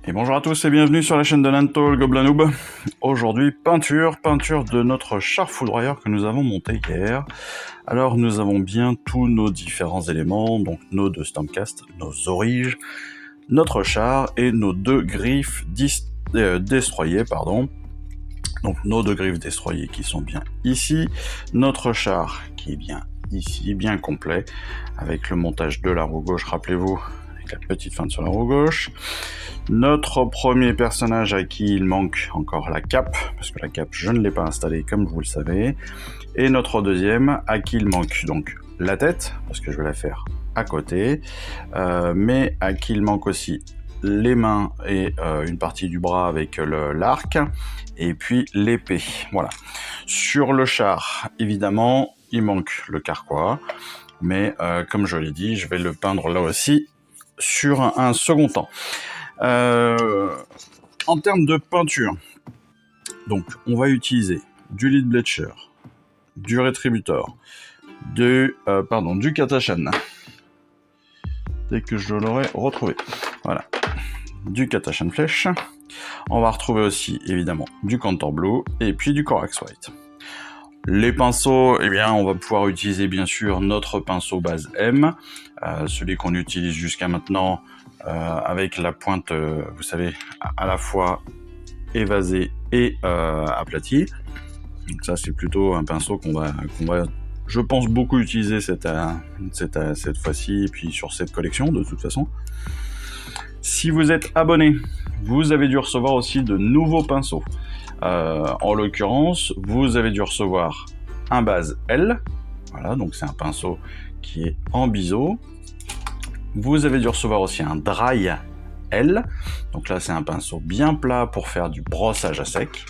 Et bonjour à tous et bienvenue sur la chaîne de Nanto, le Gobelin Noob. Aujourd'hui, peinture de notre char foudroyeur que nous avons monté hier. Alors nous avons bien tous nos différents éléments, donc nos deux Stormcast, nos origes, notre char et nos deux griffes destroyées, Donc nos deux griffes destroyées qui sont bien ici, notre char qui est bien ici, bien complet, avec le montage de la roue gauche, rappelez-vous, avec la petite feinte sur la roue gauche. Notre premier personnage à qui il manque encore la cape, parce que la cape je ne l'ai pas installée comme vous le savez. Et notre deuxième à qui il manque donc la tête, parce que je vais la faire à côté, mais à qui il manque aussi les mains et une partie du bras avec l'arc, et puis l'épée. Voilà. Sur le char, évidemment, il manque le carquois, mais comme je l'ai dit, je vais le peindre là aussi sur un second temps. En termes de peinture, donc on va utiliser du Lead Bleacher, du Retributor, du Katashan. Dès que je l'aurai retrouvé. Voilà. Du Katashan Flèche. On va retrouver aussi évidemment du Contour Blue et puis du Corax White. Les pinceaux, eh bien, on va pouvoir utiliser bien sûr notre pinceau base M, celui qu'on utilise jusqu'à maintenant avec la pointe, vous savez, à la fois évasée et aplatie. Donc ça, c'est plutôt un pinceau qu'on va, je pense, beaucoup utiliser cette fois-ci, et puis sur cette collection, de toute façon. Si vous êtes abonné, vous avez dû recevoir aussi de nouveaux pinceaux. En l'occurrence, vous avez dû recevoir un base L, voilà, donc c'est un pinceau qui est en biseau. Vous avez dû recevoir aussi un dry L, donc là c'est un pinceau bien plat pour faire du brossage à sec.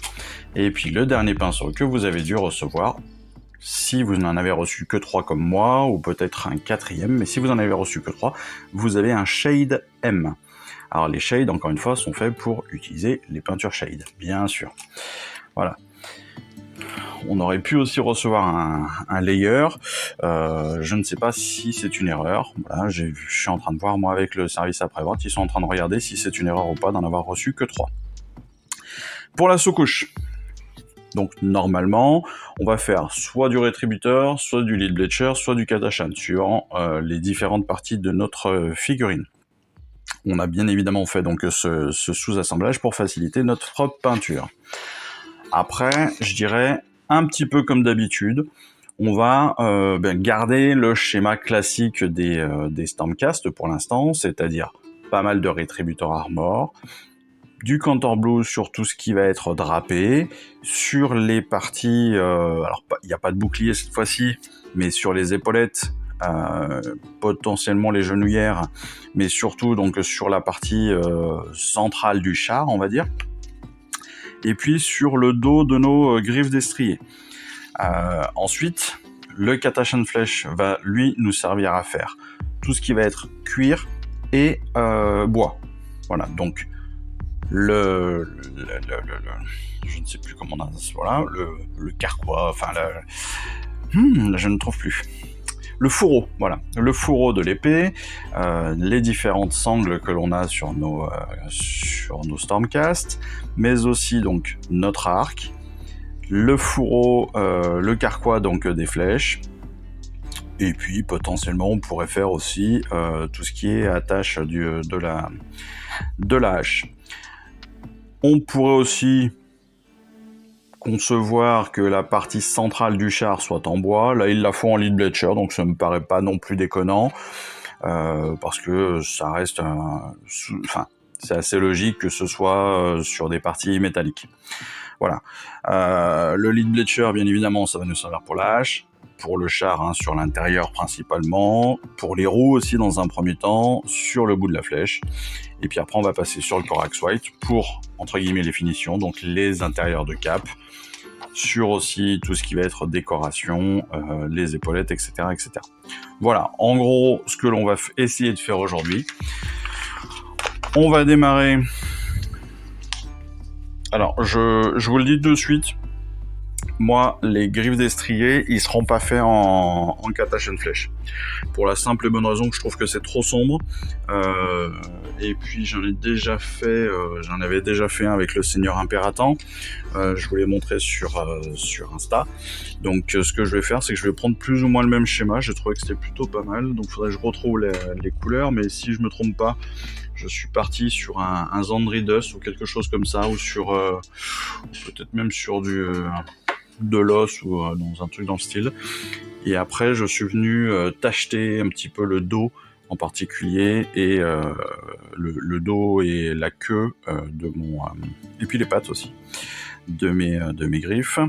Et puis le dernier pinceau que vous avez dû recevoir, si vous n'en avez reçu que 3 comme moi, ou peut-être un quatrième, mais si vous en avez reçu que 3, vous avez un Shade M. Alors les shades, encore une fois, sont faits pour utiliser les peintures shade, bien sûr. Voilà. On aurait pu aussi recevoir un layer. Je ne sais pas si c'est une erreur. Voilà, je suis en train de voir, moi, avec le service après-vente, ils sont en train de regarder si c'est une erreur ou pas d'en avoir reçu que 3. Pour la sous-couche, donc normalement, on va faire soit du Retributor, soit du Lead Bleacher, soit du Katashan, suivant les différentes parties de notre figurine. On a bien évidemment fait donc ce sous-assemblage pour faciliter notre peinture. Après, je dirais, un petit peu comme d'habitude, on va garder le schéma classique des Stormcast pour l'instant, c'est-à-dire pas mal de Retributor Armor, du Contour Blue sur tout ce qui va être drapé, sur les parties, alors il n'y a pas de bouclier cette fois-ci, mais sur les épaulettes, potentiellement les genouillères, mais surtout donc sur la partie centrale du char, on va dire, et puis sur le dos de nos griffes destriers. Ensuite, le Katashan Flèche va lui nous servir à faire tout ce qui va être cuir et bois. Voilà, donc je ne sais plus comment on a, voilà, le carquois, enfin je ne trouve plus. Le fourreau, voilà, le fourreau de l'épée, les différentes sangles que l'on a sur nos Stormcast, mais aussi donc notre arc, le fourreau, le carquois donc des flèches, et puis potentiellement on pourrait faire aussi tout ce qui est attache de la hache. On pourrait aussi concevoir que la partie centrale du char soit en bois. Là, ils la font en Lead Bleacher, donc ça me paraît pas non plus déconnant, parce que ça reste c'est assez logique que ce soit sur des parties métalliques. Voilà. Le Lead Bleacher, bien évidemment, ça va nous servir pour la hache, pour le char, sur l'intérieur principalement, pour les roues aussi dans un premier temps, sur le bout de la flèche, et puis après on va passer sur le Corax White pour, entre guillemets, les finitions, donc les intérieurs de cap, sur aussi tout ce qui va être décoration, les épaulettes, etc., etc. Voilà, en gros, ce que l'on va essayer de faire aujourd'hui. On va démarrer. Alors, je vous le dis de suite, moi, les griffes destriers, ils seront pas faits en Katash Flèche. Pour la simple et bonne raison que je trouve que c'est trop sombre. Et puis j'en avais déjà fait un avec le Seigneur Impératant. Je vous l'ai montré sur Insta. Donc ce que je vais faire, c'est que je vais prendre plus ou moins le même schéma. J'ai trouvé que c'était plutôt pas mal. Donc il faudrait que je retrouve les couleurs. Mais si je me trompe pas, je suis parti sur un Zandridus ou quelque chose comme ça, ou sur peut-être même sur de l'os ou dans un truc dans le style. Et après, je suis venu tacheter un petit peu le dos en particulier, et le dos et la queue de mon... et puis les pattes aussi, de mes griffes.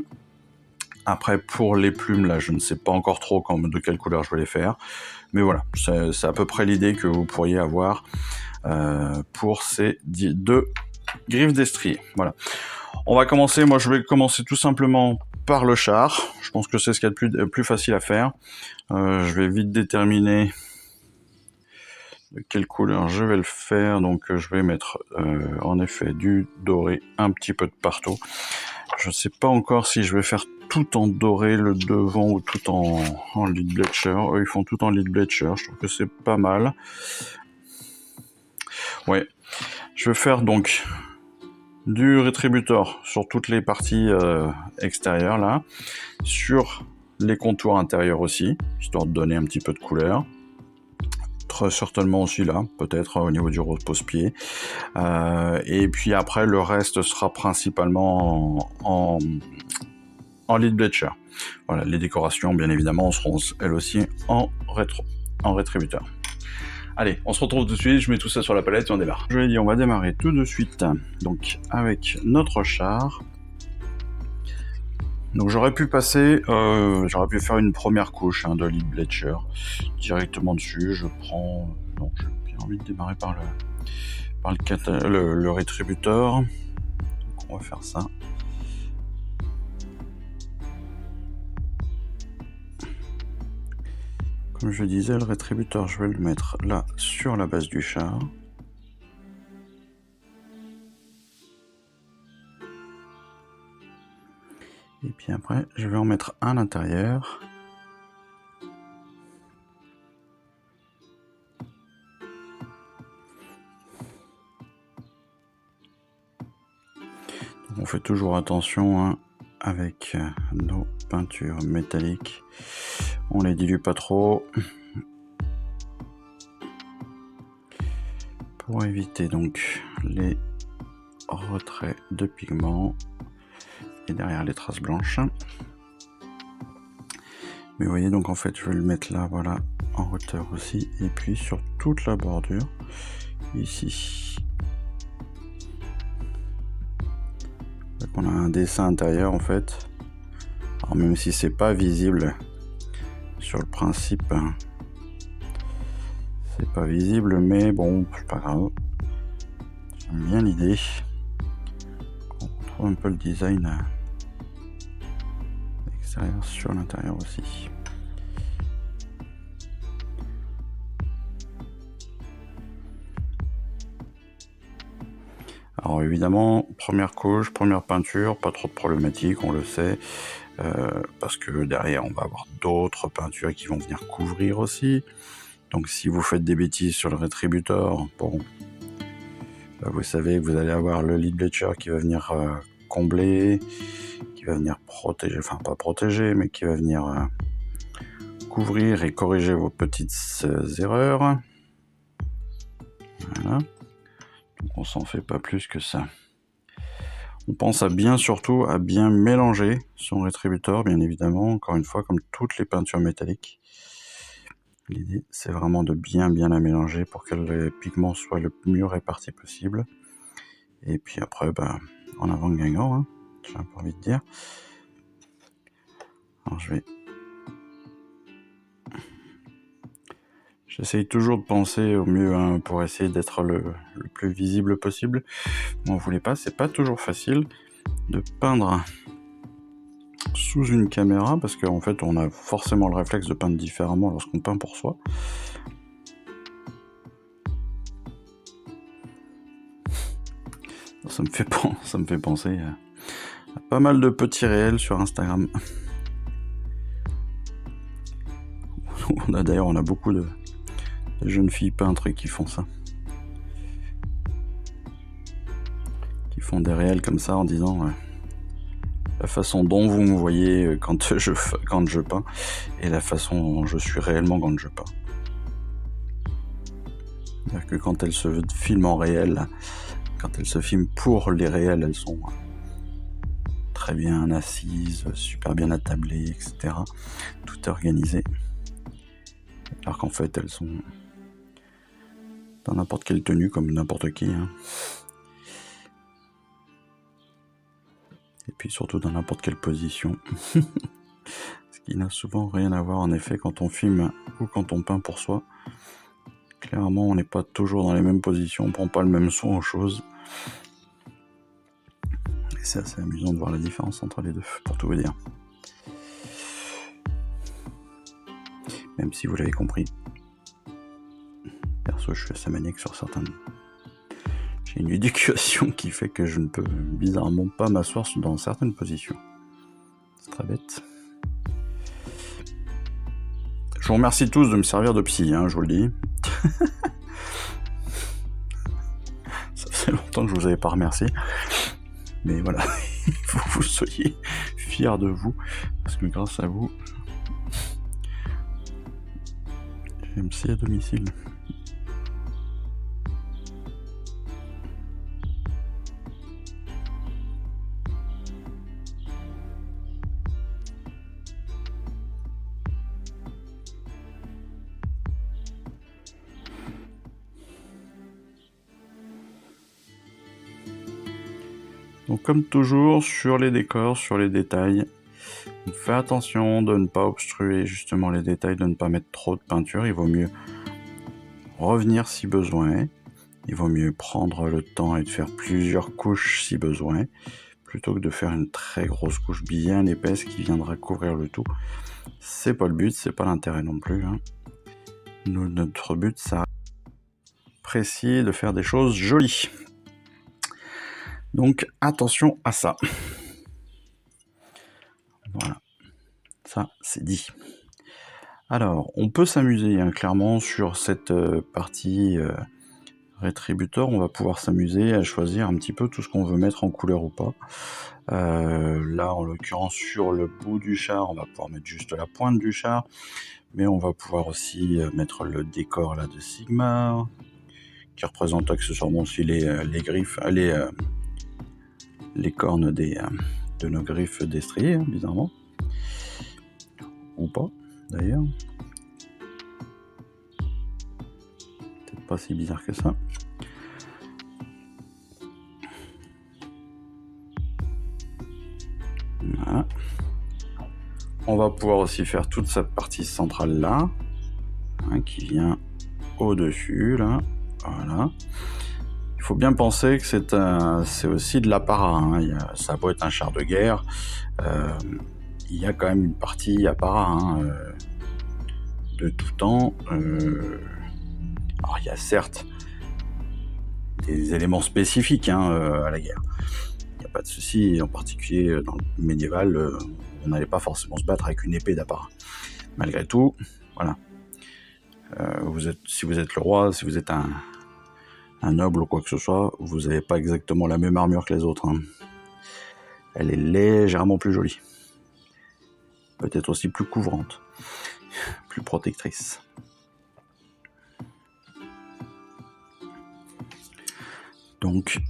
Après, pour les plumes, là, je ne sais pas encore trop de quelle couleur je vais les faire. Mais voilà, c'est à peu près l'idée que vous pourriez avoir pour ces deux griffes destriers. Voilà. On va commencer, moi je vais commencer tout simplement par le char. Je pense que c'est ce qu'il y a de plus facile à faire. Je vais vite déterminer de quelle couleur je vais le faire. Donc je vais mettre en effet du doré un petit peu de partout. Je ne sais pas encore si je vais faire tout en doré le devant ou tout en lead bleacher. Eux ils font tout en lead bleacher, je trouve que c'est pas mal. Ouais, je vais faire donc du rétributeur sur toutes les parties extérieures là, sur les contours intérieurs aussi, histoire de donner un petit peu de couleur. Très certainement aussi là, peut-être au niveau du repose-pied. Et puis après, le reste sera principalement en lead bleacher. Voilà, les décorations, bien évidemment, seront elles aussi en rétributeur. Allez, on se retrouve tout de suite, je mets tout ça sur la palette et on démarre. Je l'ai dit, on va démarrer tout de suite donc avec notre char. Donc j'aurais pu passer, j'aurais pu faire une première couche de lead bleacher directement dessus. Je prends, non, j'ai bien envie de démarrer par le rétributeur. Donc on va faire ça. Comme je disais, le rétributeur, je vais le mettre là sur la base du char. Et puis après, je vais en mettre un à l'intérieur. On fait toujours attention avec nos peintures métalliques. On les dilue pas trop. Pour éviter donc les retraits de pigments et derrière les traces blanches. Mais vous voyez, donc en fait je vais le mettre là, voilà, en hauteur aussi, et puis sur toute la bordure ici. Donc on a un dessin intérieur en fait. Alors même si c'est pas visible sur le principe, c'est pas visible, mais bon, c'est pas grave. J'aime bien l'idée. On retrouve un peu le design extérieur sur l'intérieur aussi. Alors évidemment, première couche, première peinture, pas trop de problématiques, on le sait, parce que derrière on va avoir d'autres peintures qui vont venir couvrir aussi. Donc si vous faites des bêtises sur le rétributeur, bon, bah, vous savez que vous allez avoir le lead bleacher qui va venir combler, qui va venir protéger, enfin pas protéger, mais qui va venir couvrir et corriger vos petites erreurs. Voilà. Donc on s'en fait pas plus que ça. On pense surtout à bien mélanger son rétributeur, bien évidemment, encore une fois, comme toutes les peintures métalliques. L'idée, c'est vraiment de bien la mélanger pour que les pigments soient le mieux répartis possible. Et puis après, en avant Guingamp, j'ai un peu envie de dire. Alors j'essaye toujours de penser au mieux pour essayer d'être le plus visible possible. Bon, vous voulez pas, c'est pas toujours facile de peindre sous une caméra parce qu'en fait on a forcément le réflexe de peindre différemment lorsqu'on peint pour soi. Ça me fait penser Pas mal de petits réels sur Instagram. D'ailleurs, on a beaucoup de jeunes filles peintres qui font ça. Qui font des réels comme ça en disant la façon dont vous me voyez quand je peins et la façon dont je suis réellement quand je peins. C'est-à-dire que quand elles se filment en réel, quand elles se filment pour les réels, elles sont très bien assises, super bien attablées, etc. Tout est organisé. Alors qu'en fait, elles sont dans n'importe quelle tenue, comme n'importe qui. Hein. Et puis surtout dans n'importe quelle position. Ce qui n'a souvent rien à voir, en effet, quand on filme ou quand on peint pour soi. Clairement, on n'est pas toujours dans les mêmes positions, on prend pas le même soin aux choses. Et c'est assez amusant de voir la différence entre les deux, pour tout vous dire. Même si vous l'avez compris. Perso, je suis assez maniaque sur certains. J'ai une éducation qui fait que je ne peux bizarrement pas m'asseoir dans certaines positions. C'est très bête. Je vous remercie tous de me servir de psy, je vous le dis. Ça fait longtemps que je vous avais pas remercié. Mais voilà, il faut que vous soyez fiers de vous. Parce que grâce à vous, j'ai un psy à domicile. Donc comme toujours, sur les décors, sur les détails, faites attention de ne pas obstruer justement les détails, de ne pas mettre trop de peinture. Il vaut mieux revenir si besoin. Il vaut mieux prendre le temps et de faire plusieurs couches si besoin, plutôt que de faire une très grosse couche bien épaisse qui viendra couvrir le tout. C'est pas le but, c'est pas l'intérêt non plus. Notre but, ça apprécier de faire des choses jolies. Donc attention à ça. Voilà, ça c'est dit. Alors, on peut s'amuser clairement sur cette partie rétributeur. On va pouvoir s'amuser à choisir un petit peu tout ce qu'on veut mettre en couleur ou pas. Là, en l'occurrence, sur le bout du char, on va pouvoir mettre juste la pointe du char, mais on va pouvoir aussi mettre le décor là de Sigmar, qui représente accessoirement aussi les griffes, les cornes de nos griffes destriers, bizarrement. Ou pas, d'ailleurs. Peut-être pas si bizarre que ça. Voilà. On va pouvoir aussi faire toute cette partie centrale là, qui vient au-dessus, là. Voilà. Il faut bien penser que c'est aussi de l'apparat. Ça peut être un char de guerre. Il y a quand même une partie apparat de tout temps. Alors il y a certes des éléments spécifiques à la guerre. Il n'y a pas de souci, en particulier dans le médiéval, on n'allait pas forcément se battre avec une épée d'apparat. Malgré tout, voilà. Si vous êtes le roi, si vous êtes un noble ou quoi que ce soit, vous n'avez pas exactement la même armure que les autres. Elle est légèrement plus jolie. Peut-être aussi plus couvrante, plus protectrice. Donc,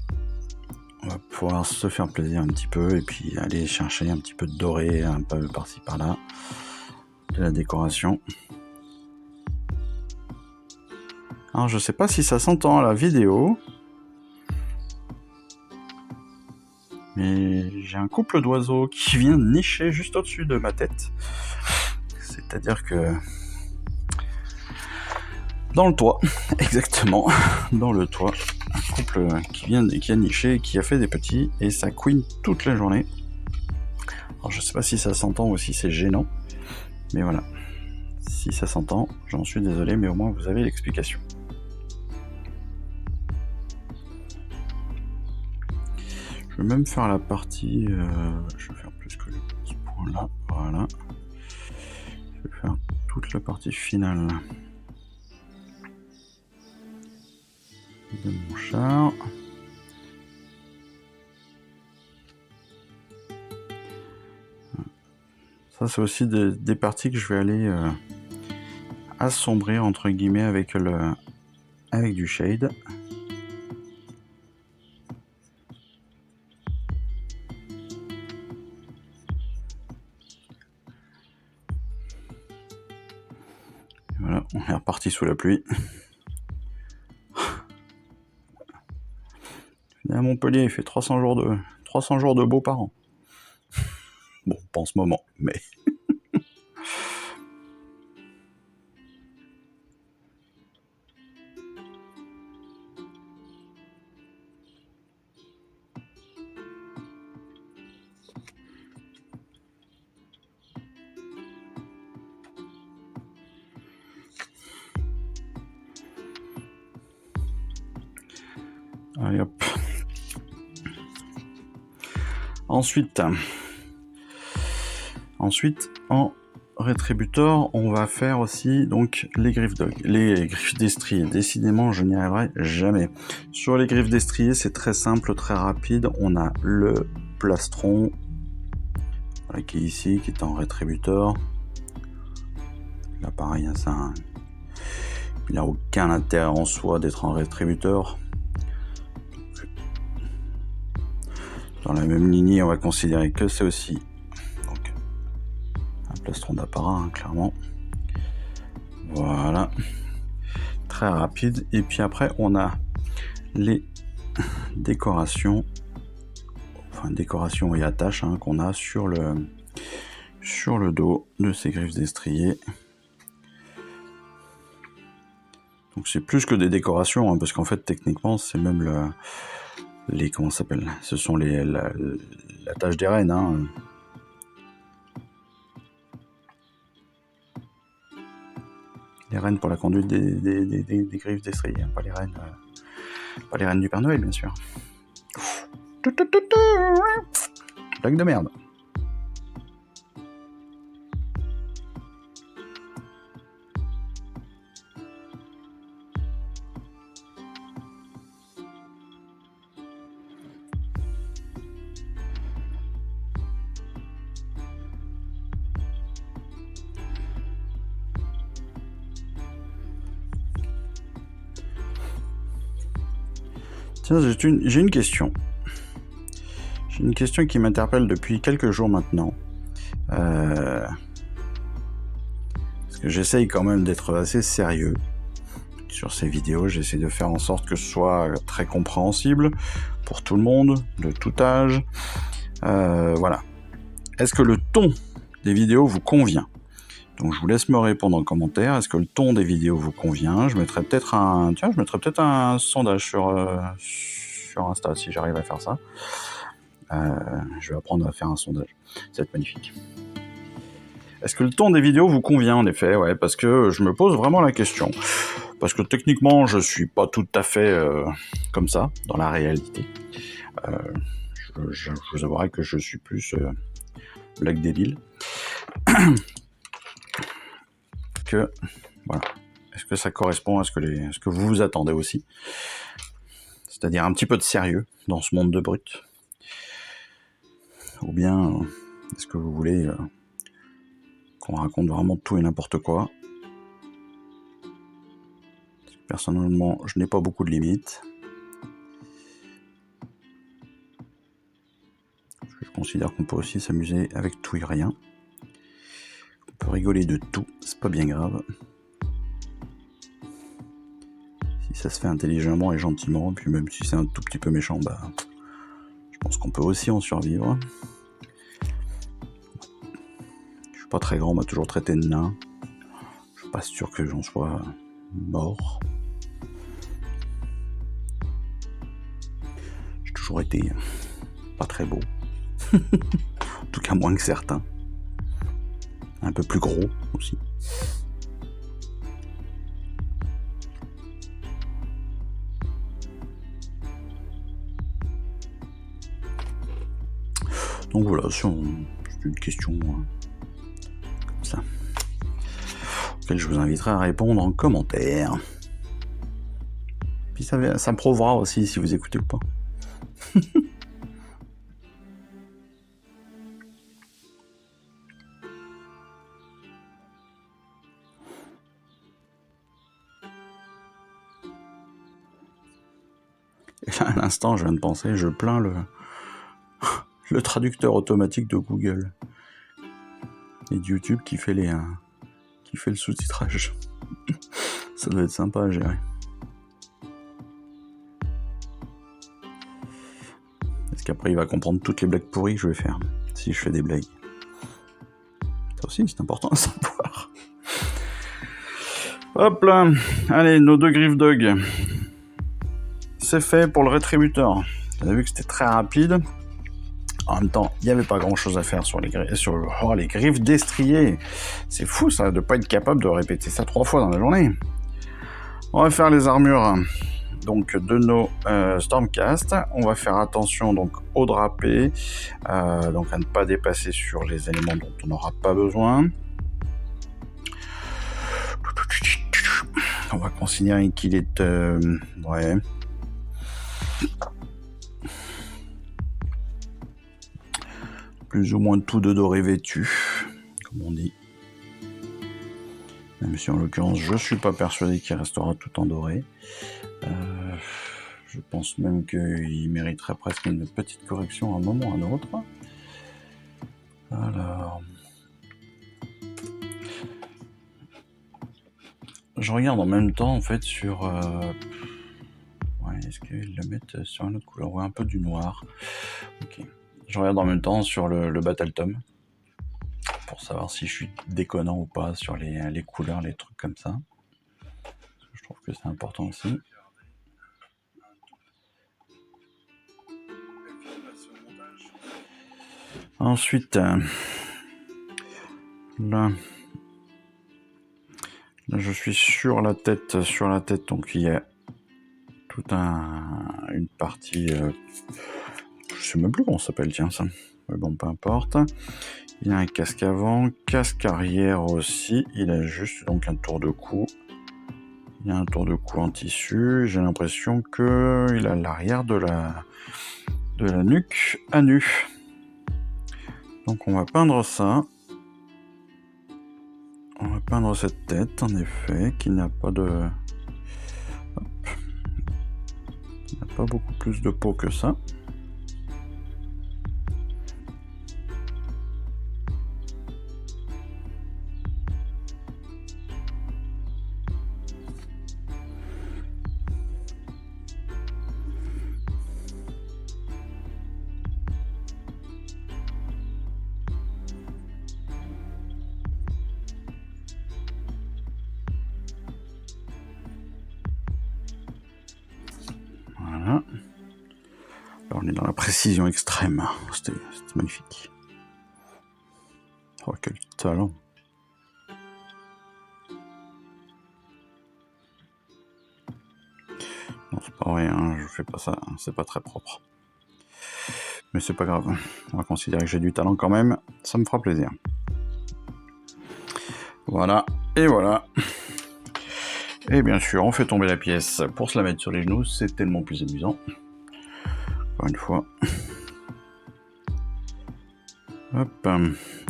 on va pouvoir se faire plaisir un petit peu et puis aller chercher un petit peu de doré, un peu par-ci par-là, de la décoration. Alors, je sais pas si ça s'entend à la vidéo, mais j'ai un couple d'oiseaux qui vient nicher juste au-dessus de ma tête. C'est-à-dire que dans le toit, exactement, dans le toit, un couple qui a niché, qui a fait des petits, et ça couine toute la journée. Alors je sais pas si ça s'entend ou si c'est gênant, mais voilà. Si ça s'entend, j'en suis désolé, mais au moins vous avez l'explication. Je vais même faire la partie... je vais faire plus que ce point-là. Voilà. Je vais faire toute la partie finale de mon char. Ça, c'est aussi des parties que je vais aller assombrir, entre guillemets, avec du shade. Voilà, on est reparti sous la pluie. À Montpellier, il fait 300 jours de beau par an. Bon, pas en ce moment, mais... Allez hop. Ensuite, en rétributeur, on va faire aussi donc les griffes d'estrier. Décidément, je n'y arriverai jamais. Sur les griffes d'estrier, c'est très simple, très rapide. On a le plastron voilà, qui est ici, qui est en rétributeur. Là, pareil, ça, il n'a aucun intérêt en soi d'être en rétributeur. Dans la même lignée, on va considérer que c'est aussi donc, un plastron d'apparat, hein, clairement. Voilà. Très rapide. Et puis après, on a les décorations, enfin décorations et attaches hein, qu'on a sur le dos de ces griffes d'estrier. Donc c'est plus que des décorations, hein, parce qu'en fait, techniquement, c'est même comment ça s'appelle ? Ce sont l'attache des rênes. Hein. Les rênes pour la conduite des griffes d'estrier, hein, pas les rênes du Père Noël, bien sûr. Blague de merde. Tiens, j'ai une question. J'ai une question qui m'interpelle depuis quelques jours maintenant. Parce que j'essaye quand même d'être assez sérieux sur ces vidéos. J'essaie de faire en sorte que ce soit très compréhensible pour tout le monde, de tout âge. Voilà. Est-ce que le ton des vidéos vous convient ? Donc je vous laisse me répondre en commentaire. Est-ce que le ton des vidéos vous convient ? Je mettrai peut-être un sondage sur Insta si j'arrive à faire ça. Je vais apprendre à faire un sondage. Ça va être magnifique. Est-ce que le ton des vidéos vous convient ? En effet, ouais, parce que je me pose vraiment la question. Parce que techniquement, je suis pas tout à fait comme ça dans la réalité. Je vous avouerai que je suis plus Black débile. Que voilà. Est-ce que ça correspond à ce que vous vous attendez aussi ? C'est-à-dire un petit peu de sérieux dans ce monde de brut. Ou bien est-ce que vous voulez qu'on raconte vraiment tout et n'importe quoi ? Personnellement, je n'ai pas beaucoup de limites. Je considère qu'on peut aussi s'amuser avec tout et rien. On peut rigoler de tout, c'est pas bien grave. Si ça se fait intelligemment et gentiment, puis même si c'est un tout petit peu méchant, je pense qu'on peut aussi en survivre. Je suis pas très grand, on m'a toujours traité de nain. Je suis pas sûr que j'en sois mort. J'ai toujours été pas très beau. En tout cas moins que certains. Un peu plus gros aussi. Donc voilà, c'est une question comme ça, auquel je vous inviterai à répondre en commentaire. Puis ça me prouvera aussi si vous écoutez ou pas. Et là, à l'instant, je viens de penser, je plains le traducteur automatique de Google et de YouTube qui fait le sous-titrage. Ça doit être sympa à gérer. Parce qu'après, il va comprendre toutes les blagues pourries que je vais faire, si je fais des blagues. Ça aussi, c'est important à savoir. Hop là, allez, nos 2 griffes dog. C'est fait pour le rétributeur. Vous avez vu que c'était très rapide. En même temps, il n'y avait pas grand-chose à faire sur les griffes destriées. C'est fou, ça, de ne pas être capable de répéter ça 3 fois dans la journée. On va faire les armures donc, de nos Stormcast. On va faire attention donc, au drapé, donc à ne pas dépasser sur les éléments dont on n'aura pas besoin. On va considérer qu'il est... ouais... plus ou moins tout de doré vêtu, comme on dit. Même si en l'occurrence, je suis pas persuadé qu'il restera tout en doré. Je pense même qu'il mériterait presque une petite correction à un moment ou à un autre. Alors... je regarde en même temps, en fait, sur... ouais, est-ce qu'ils le mettent sur une autre couleur? Ouais, un peu du noir. Ok. Je regarde en même temps sur le Battle Tome pour savoir si je suis déconnant ou pas sur les couleurs, les trucs comme ça. Je trouve que c'est important aussi. Ensuite, là, je suis sur la tête, donc il y a toute une partie... je sais même plus comment ça s'appelle, tiens, ça. Mais bon, peu importe. Il y a un casque avant, casque arrière aussi. Il a juste donc un tour de cou. Il y a un tour de cou en tissu. J'ai l'impression qu'il a l'arrière de la nuque à nu. Donc on va peindre ça. On va peindre cette tête, en effet, qui n'a pas de... hop. Qui n'a pas beaucoup plus de peau que ça. Voilà. Là, on est dans la précision extrême. C'était magnifique. Oh, quel talent. Non, c'est pas vrai, hein, je fais pas ça, c'est pas très propre. Mais c'est pas grave, on va considérer que j'ai du talent quand même, ça me fera plaisir. Voilà, et voilà. Et bien sûr, on fait tomber la pièce pour se la mettre sur les genoux, c'est tellement plus amusant. Encore une fois. Hop,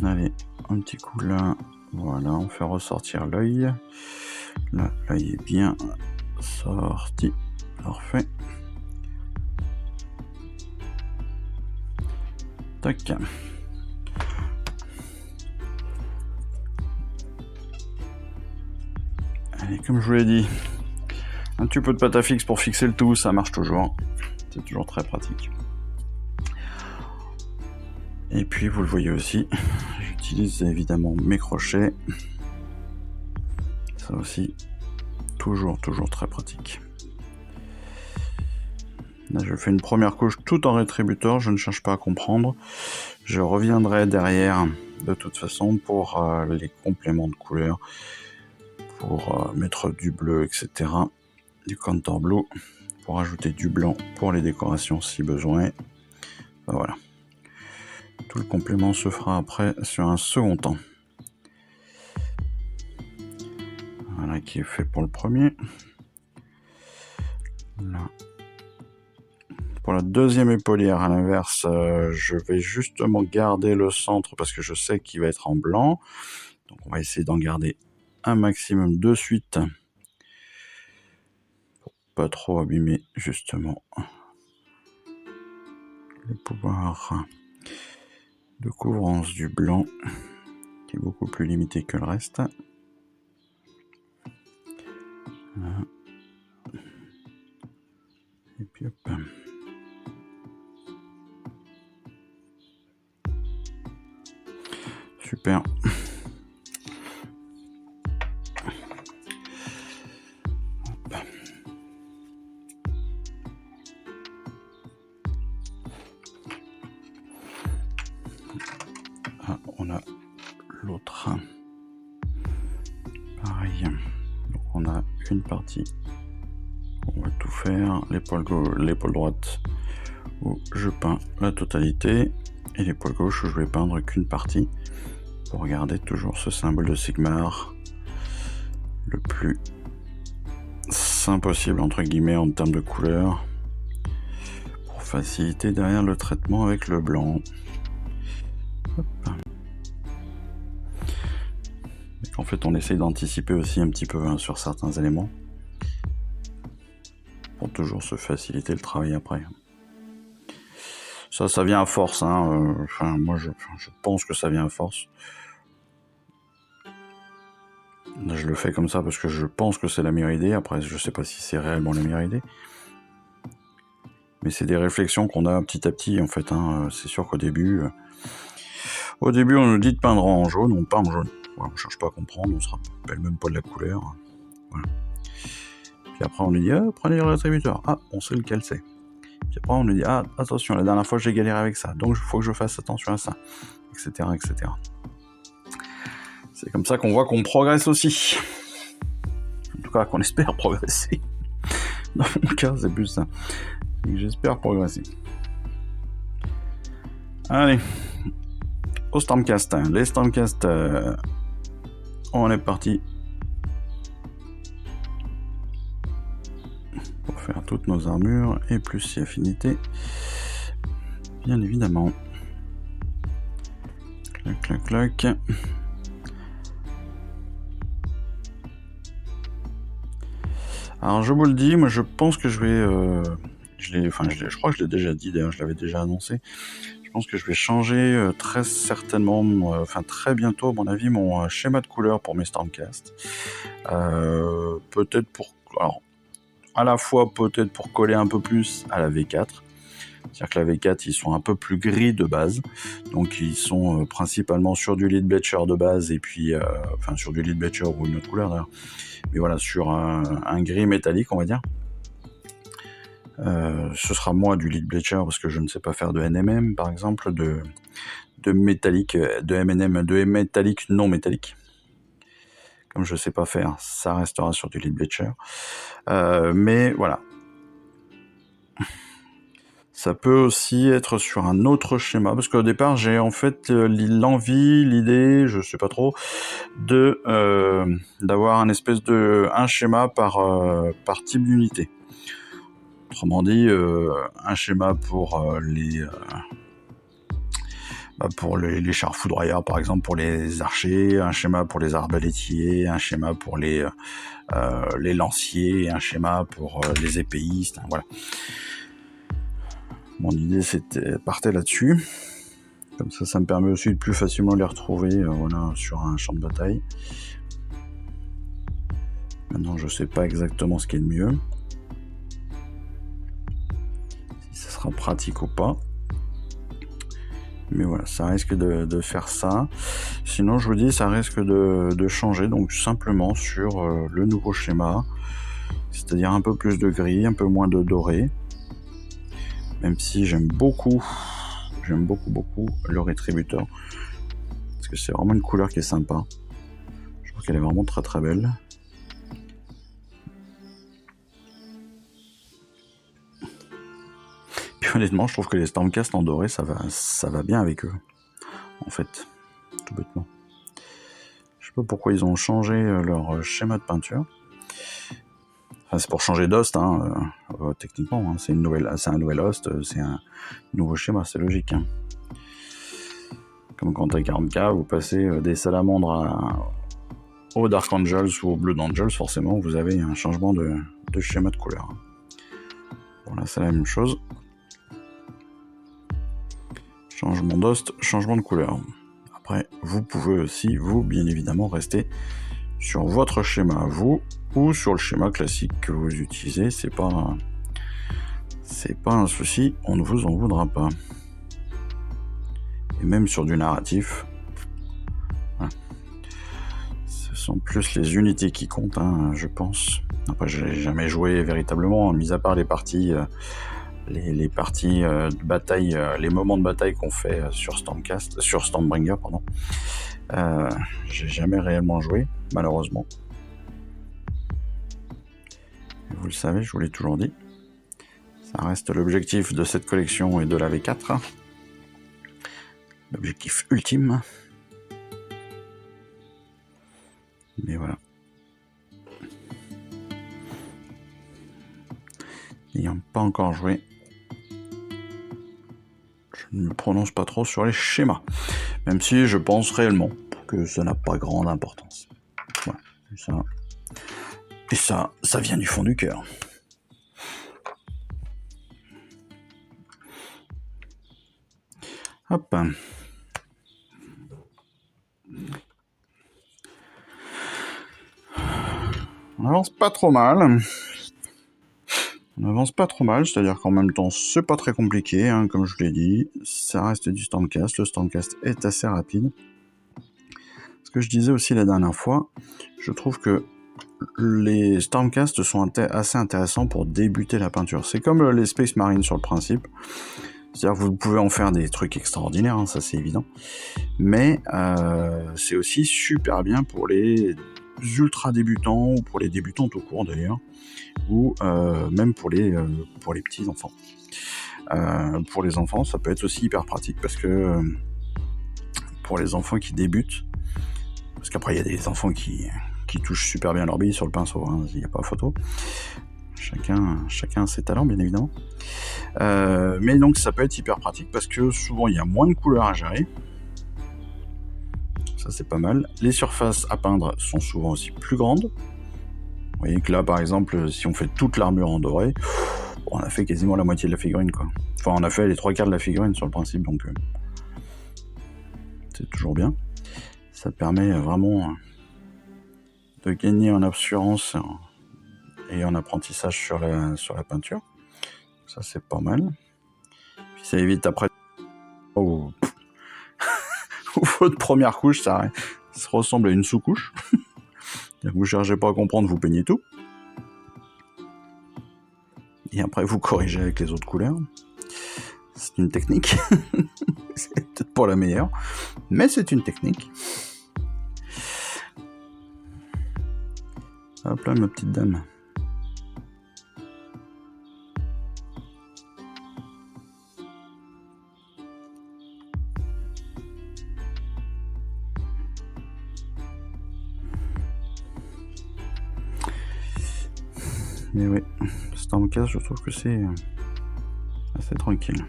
allez, un petit coup là. Voilà, on fait ressortir l'œil. Là, l'œil est bien sorti. Parfait. Tac. Allez, comme je vous l'ai dit, un petit peu de pâte à fixe pour fixer le tout, ça marche toujours. C'est toujours très pratique. Et puis, vous le voyez aussi, j'utilise évidemment mes crochets. Ça aussi, toujours très pratique. Là, je fais une première couche tout en rétributeur, je ne cherche pas à comprendre. Je reviendrai derrière, de toute façon, pour les compléments de couleurs, pour mettre du bleu, etc. Du contour blue, pour ajouter du blanc pour les décorations si besoin. Voilà. Tout le complément se fera après sur un second temps. Voilà qui est fait pour le premier. Là. Pour la deuxième épaulière, à l'inverse, je vais justement garder le centre parce que je sais qu'il va être en blanc. Donc on va essayer d'en garder un maximum de suite. Pour pas trop abîmer justement le pouvoir de couvrance du blanc qui est beaucoup plus limité que le reste. Voilà. Et puis hop. Super. Ah, on a l'autre. Pareil. Donc on a une partie. On va tout faire. L'épaule droite où je peins la totalité. Et l'épaule gauche où je vais peindre qu'une partie. Pour garder toujours ce symbole de Sigmar le plus simple possible entre guillemets en termes de couleur pour faciliter derrière le traitement avec le blanc. Hop. En fait on essaye d'anticiper aussi un petit peu sur certains éléments pour toujours se faciliter le travail après. Ça vient à force, hein. Enfin moi je pense que ça vient à force. Là, je le fais comme ça parce que je pense que c'est la meilleure idée. Après, je sais pas si c'est réellement la meilleure idée. Mais c'est des réflexions qu'on a petit à petit, en fait. Hein. C'est sûr qu'au début... on nous dit de peindre en jaune, on peint en jaune. Voilà, on cherche pas à comprendre, on se rappelle même pas de la couleur. Voilà. Puis après, on nous dit, prenez le rétributeur. Ah, on sait lequel c'est. Puis après, on nous dit, ah, attention, la dernière fois, j'ai galéré avec ça. Donc, il faut que je fasse attention à ça. Etc., etc. C'est comme ça qu'on voit qu'on progresse aussi. En tout cas, qu'on espère progresser. Dans mon cas, c'est plus ça. J'espère progresser. Allez. Au Stormcast. Les Stormcast. On est parti. Pour faire toutes nos armures et plus si affinité. Bien évidemment. Clac, clac, clac. Alors je vous le dis, moi je pense que je vais, je crois que je l'ai déjà dit, d'ailleurs je l'avais déjà annoncé. Je pense que je vais changer très certainement, très bientôt à mon avis, mon schéma de couleur pour mes Stormcast. Peut-être pour, alors à la fois peut-être pour coller un peu plus à la V4. C'est-à-dire que la V4, ils sont un peu plus gris de base. Donc ils sont principalement sur du lead Bleacher de base et puis sur du lead Bleacher ou une autre couleur d'ailleurs. Mais voilà, sur un gris métallique, on va dire. Ce sera moi du lead Bleacher parce que je ne sais pas faire de NMM par exemple, de métallique, de MNM, de métallique non métallique. Comme je ne sais pas faire, ça restera sur du lead Bleacher. Mais voilà. Ça peut aussi être sur un autre schéma, parce qu'au départ, j'ai en fait l'envie, l'idée, je sais pas trop, de d'avoir un schéma par type d'unité. Autrement dit, un schéma pour les chars foudroyeurs, par exemple, pour les archers, un schéma pour les arbalétiers, un schéma pour les lanciers, un schéma pour les épéistes, hein, voilà. Mon idée partait là-dessus. Comme ça me permet aussi de plus facilement les retrouver sur un champ de bataille. Maintenant, je sais pas exactement ce qui est le mieux. Si ça sera pratique ou pas. Mais voilà, ça risque de faire ça. Sinon, je vous dis, ça risque de changer. Donc, simplement sur le nouveau schéma. C'est-à-dire un peu plus de gris, un peu moins de doré. Même si j'aime beaucoup le rétributeur. Parce que c'est vraiment une couleur qui est sympa. Je trouve qu'elle est vraiment très très belle. Puis honnêtement, je trouve que les Stormcast en doré, ça va bien avec eux. en fait, tout bêtement. Je sais pas pourquoi ils ont changé leur schéma de peinture. Enfin, c'est pour changer d'host, hein, techniquement. Hein, c'est un nouvel host, c'est un nouveau schéma, c'est logique. Hein. Comme quand à 40K, vous passez des salamandres au Dark Angels ou au Blood Angels, forcément, vous avez un changement de schéma de couleur. Bon, là, c'est la même chose. Changement d'host, changement de couleur. Après, vous pouvez aussi, vous, bien évidemment, rester sur votre schéma à vous ou sur le schéma classique que vous utilisez. C'est pas un souci, on ne vous en voudra pas. Et même sur du narratif, voilà. Ce sont plus les unités qui comptent, hein, je pense. Après, j'ai jamais joué véritablement, mis à part les parties... les parties de bataille, les moments de bataille qu'on fait sur Stormbringer, pardon. J'ai jamais réellement joué, malheureusement. Et vous le savez, je vous l'ai toujours dit. Ça reste l'objectif de cette collection et de la V4. L'objectif ultime. Mais voilà. N'ayant pas encore joué, je ne me prononce pas trop sur les schémas. Même si je pense réellement que ça n'a pas grande importance. Voilà. Et ça vient du fond du cœur. Hop. On avance pas trop mal. C'est-à-dire qu'en même temps, c'est pas très compliqué, hein, comme je vous l'ai dit. Ça reste du Stormcast. Le Stormcast est assez rapide. Ce que je disais aussi la dernière fois, je trouve que les Stormcast sont assez intéressants pour débuter la peinture. C'est comme les Space Marines sur le principe. C'est-à-dire que vous pouvez en faire des trucs extraordinaires, hein, ça c'est évident. Mais c'est aussi super bien pour les ultra débutants, ou pour les débutants tout court d'ailleurs, ou même pour les petits enfants. Pour les enfants, ça peut être aussi hyper pratique parce que pour les enfants qui débutent, parce qu'après il y a des enfants qui touchent super bien leur bille sur le pinceau, hein, il n'y a pas photo. Chacun a ses talents, bien évidemment. Mais donc ça peut être hyper pratique parce que souvent il y a moins de couleurs à gérer. Ça c'est pas mal. Les surfaces à peindre sont souvent aussi plus grandes. Vous voyez que là par exemple, si on fait toute l'armure en doré, on a fait quasiment la moitié de la figurine, quoi. Enfin, on a fait les 3/4 de la figurine sur le principe, donc c'est toujours bien. Ça permet vraiment de gagner en assurance et en apprentissage sur la peinture. Ça c'est pas mal. Puis ça évite après votre première couche, ça ressemble à une sous-couche. Vous cherchez pas à comprendre, vous peignez tout. Et après, vous corrigez avec les autres couleurs. C'est une technique. C'est peut-être pas la meilleure, mais c'est une technique. Hop là, ma petite dame. Mais oui, Stormcast, je trouve que c'est assez tranquille.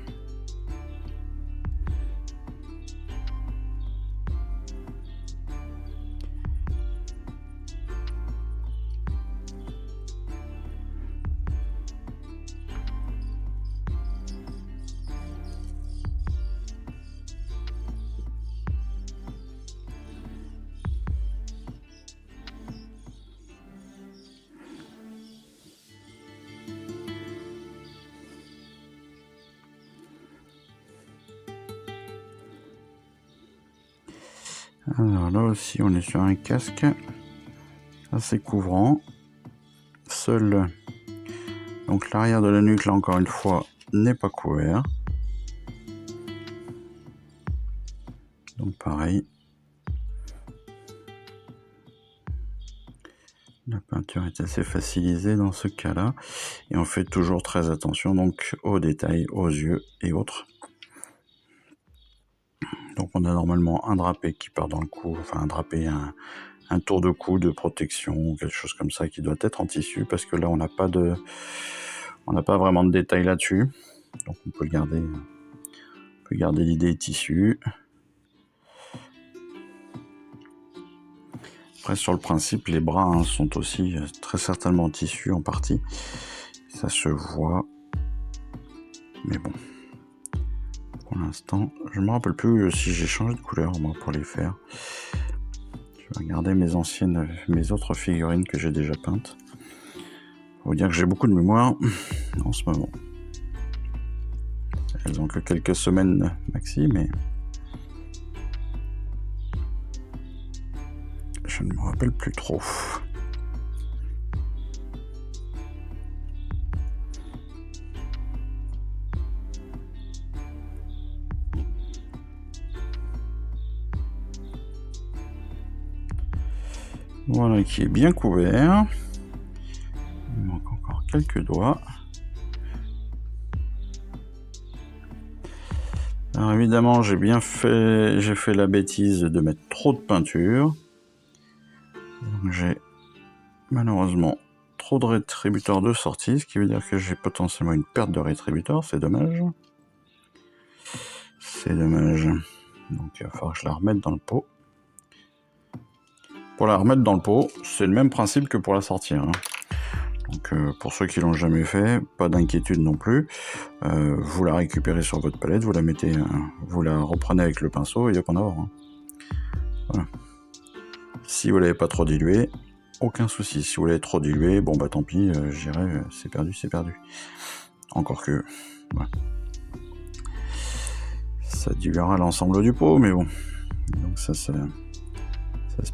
Alors là aussi, on est sur un casque assez couvrant. Seul, donc l'arrière de la nuque, là encore une fois, n'est pas couvert. Donc pareil. La peinture est assez facilisée dans ce cas-là. Et on fait toujours très attention donc aux détails, aux yeux et autres. Donc on a normalement un drapé qui part dans le cou, enfin un drapé, un tour de cou de protection, quelque chose comme ça qui doit être en tissu, parce que là on n'a pas vraiment de détails là-dessus. Donc on peut garder l'idée tissu. Après sur le principe, les bras sont aussi très certainement en tissu en partie. Ça se voit. Mais bon. Pour l'instant, je me rappelle plus si j'ai changé de couleur moi pour les faire. Je vais regarder mes autres figurines que j'ai déjà peintes. Faut vous dire que j'ai beaucoup de mémoire en ce moment. Elles ont que quelques semaines maxi, mais je ne me rappelle plus trop. Voilà, qui est bien couvert. Il manque encore quelques doigts. Alors évidemment, j'ai fait la bêtise de mettre trop de peinture. Donc j'ai malheureusement trop de rétributeurs de sortie, ce qui veut dire que j'ai potentiellement une perte de rétributeurs, c'est dommage. C'est dommage. Donc il va falloir que je la remette dans le pot. Pour la remettre dans le pot, c'est le même principe que pour la sortir. Donc pour ceux qui l'ont jamais fait, pas d'inquiétude non plus. Vous la récupérez sur votre palette, vous la mettez, vous la reprenez avec le pinceau et hop en avant. Voilà. Si vous l'avez pas trop dilué, aucun souci. Si vous l'avez trop dilué, bon bah tant pis, je dirais c'est perdu, c'est perdu. Encore que, ouais. Ça diluera l'ensemble du pot, mais bon. Donc ça se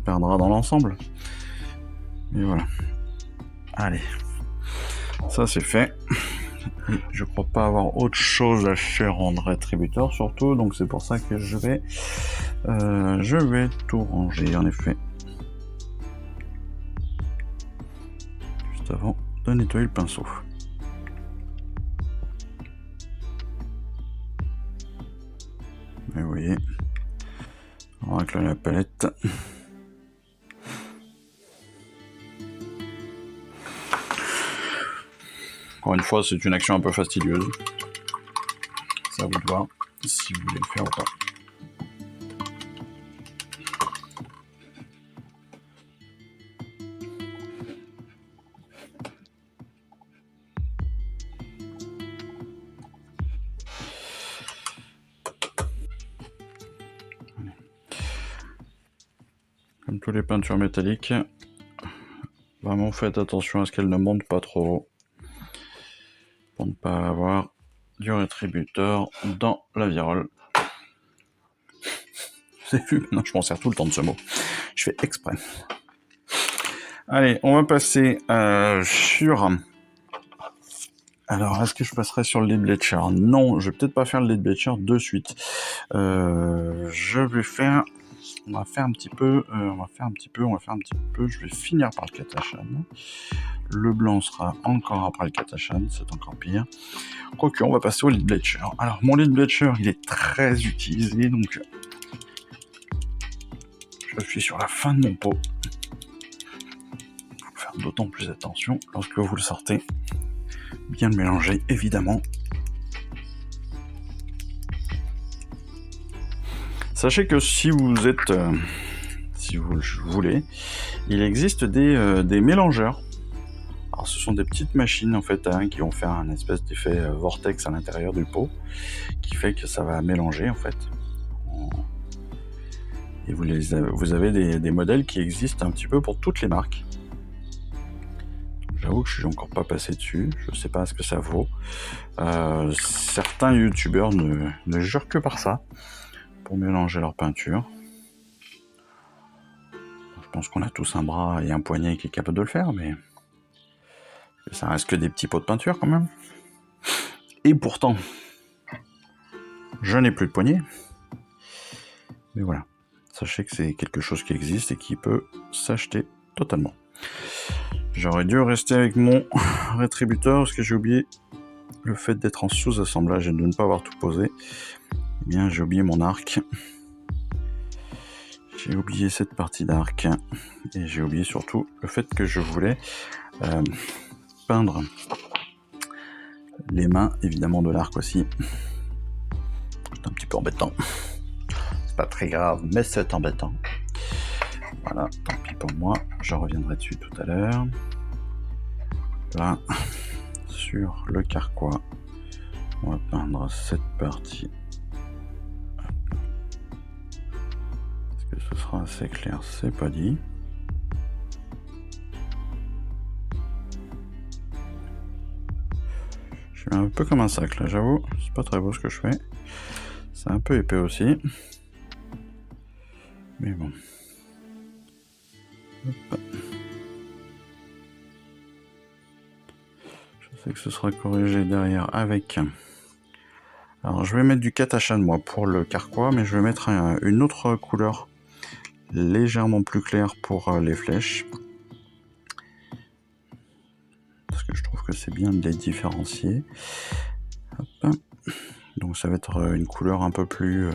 perdra dans l'ensemble. Mais voilà. Allez. Ça c'est fait. Et je crois pas avoir autre chose à faire en rétributeur surtout, donc c'est pour ça que je vais tout ranger en effet. Juste avant de nettoyer le pinceau. Et vous voyez, on règle la palette. Encore une fois, c'est une action un peu fastidieuse. C'est à vous de voir si vous voulez le faire ou pas. Comme toutes les peintures métalliques, vraiment faites attention à ce qu'elles ne montent pas trop haut pour ne pas avoir du rétributeur dans la virole. Vous avez vu, maintenant je m'en sers tout le temps de ce mot. Je fais exprès. Allez, on va passer sur... Alors, est-ce que je passerai sur le lead bleacher? Non, je vais peut-être pas faire le lead bleacher de suite. On va faire un petit peu, je vais finir par le Katachan. Le blanc sera encore après le Katachan, c'est encore pire. Quoique, on va passer au lead bleacher. Alors, mon lead bleacher, il est très utilisé, donc je suis sur la fin de mon pot. Il faut faire d'autant plus attention lorsque vous le sortez. Bien le mélanger, évidemment. Sachez que si vous le voulez, il existe des mélangeurs. Alors ce sont des petites machines en fait qui vont faire un espèce d'effet vortex à l'intérieur du pot, qui fait que ça va mélanger en fait. Et vous avez des modèles qui existent un petit peu pour toutes les marques. J'avoue que je suis encore pas passé dessus, je sais pas ce que ça vaut. Certains youtubeurs ne jurent que par ça, pour mélanger leur peinture. Je pense qu'on a tous un bras et un poignet qui est capable de le faire, mais ça reste que des petits pots de peinture quand même. Et pourtant, je n'ai plus de poignet. Mais voilà, sachez que c'est quelque chose qui existe et qui peut s'acheter totalement. J'aurais dû rester avec mon rétributeur parce que j'ai oublié le fait d'être en sous-assemblage et de ne pas avoir tout posé. Eh bien, j'ai oublié mon arc. J'ai oublié cette partie d'arc et j'ai oublié surtout le fait que je voulais peindre les mains évidemment de l'arc aussi. C'est un petit peu embêtant. C'est pas très grave, mais c'est embêtant. Voilà, tant pis pour moi, je reviendrai dessus tout à l'heure. Là, sur le carquois, on va peindre cette partie. Est-ce que ce sera assez clair? C'est pas dit. Je suis un peu comme un sac là, j'avoue. C'est pas très beau ce que je fais. C'est un peu épais aussi. Mais bon. Hop. Je sais que ce sera corrigé derrière avec... Alors je vais mettre du Katachan moi pour le carquois, mais je vais mettre une autre couleur légèrement plus claire pour les flèches. Parce que je trouve que c'est bien de les différencier. Hop. Donc ça va être une couleur un peu plus...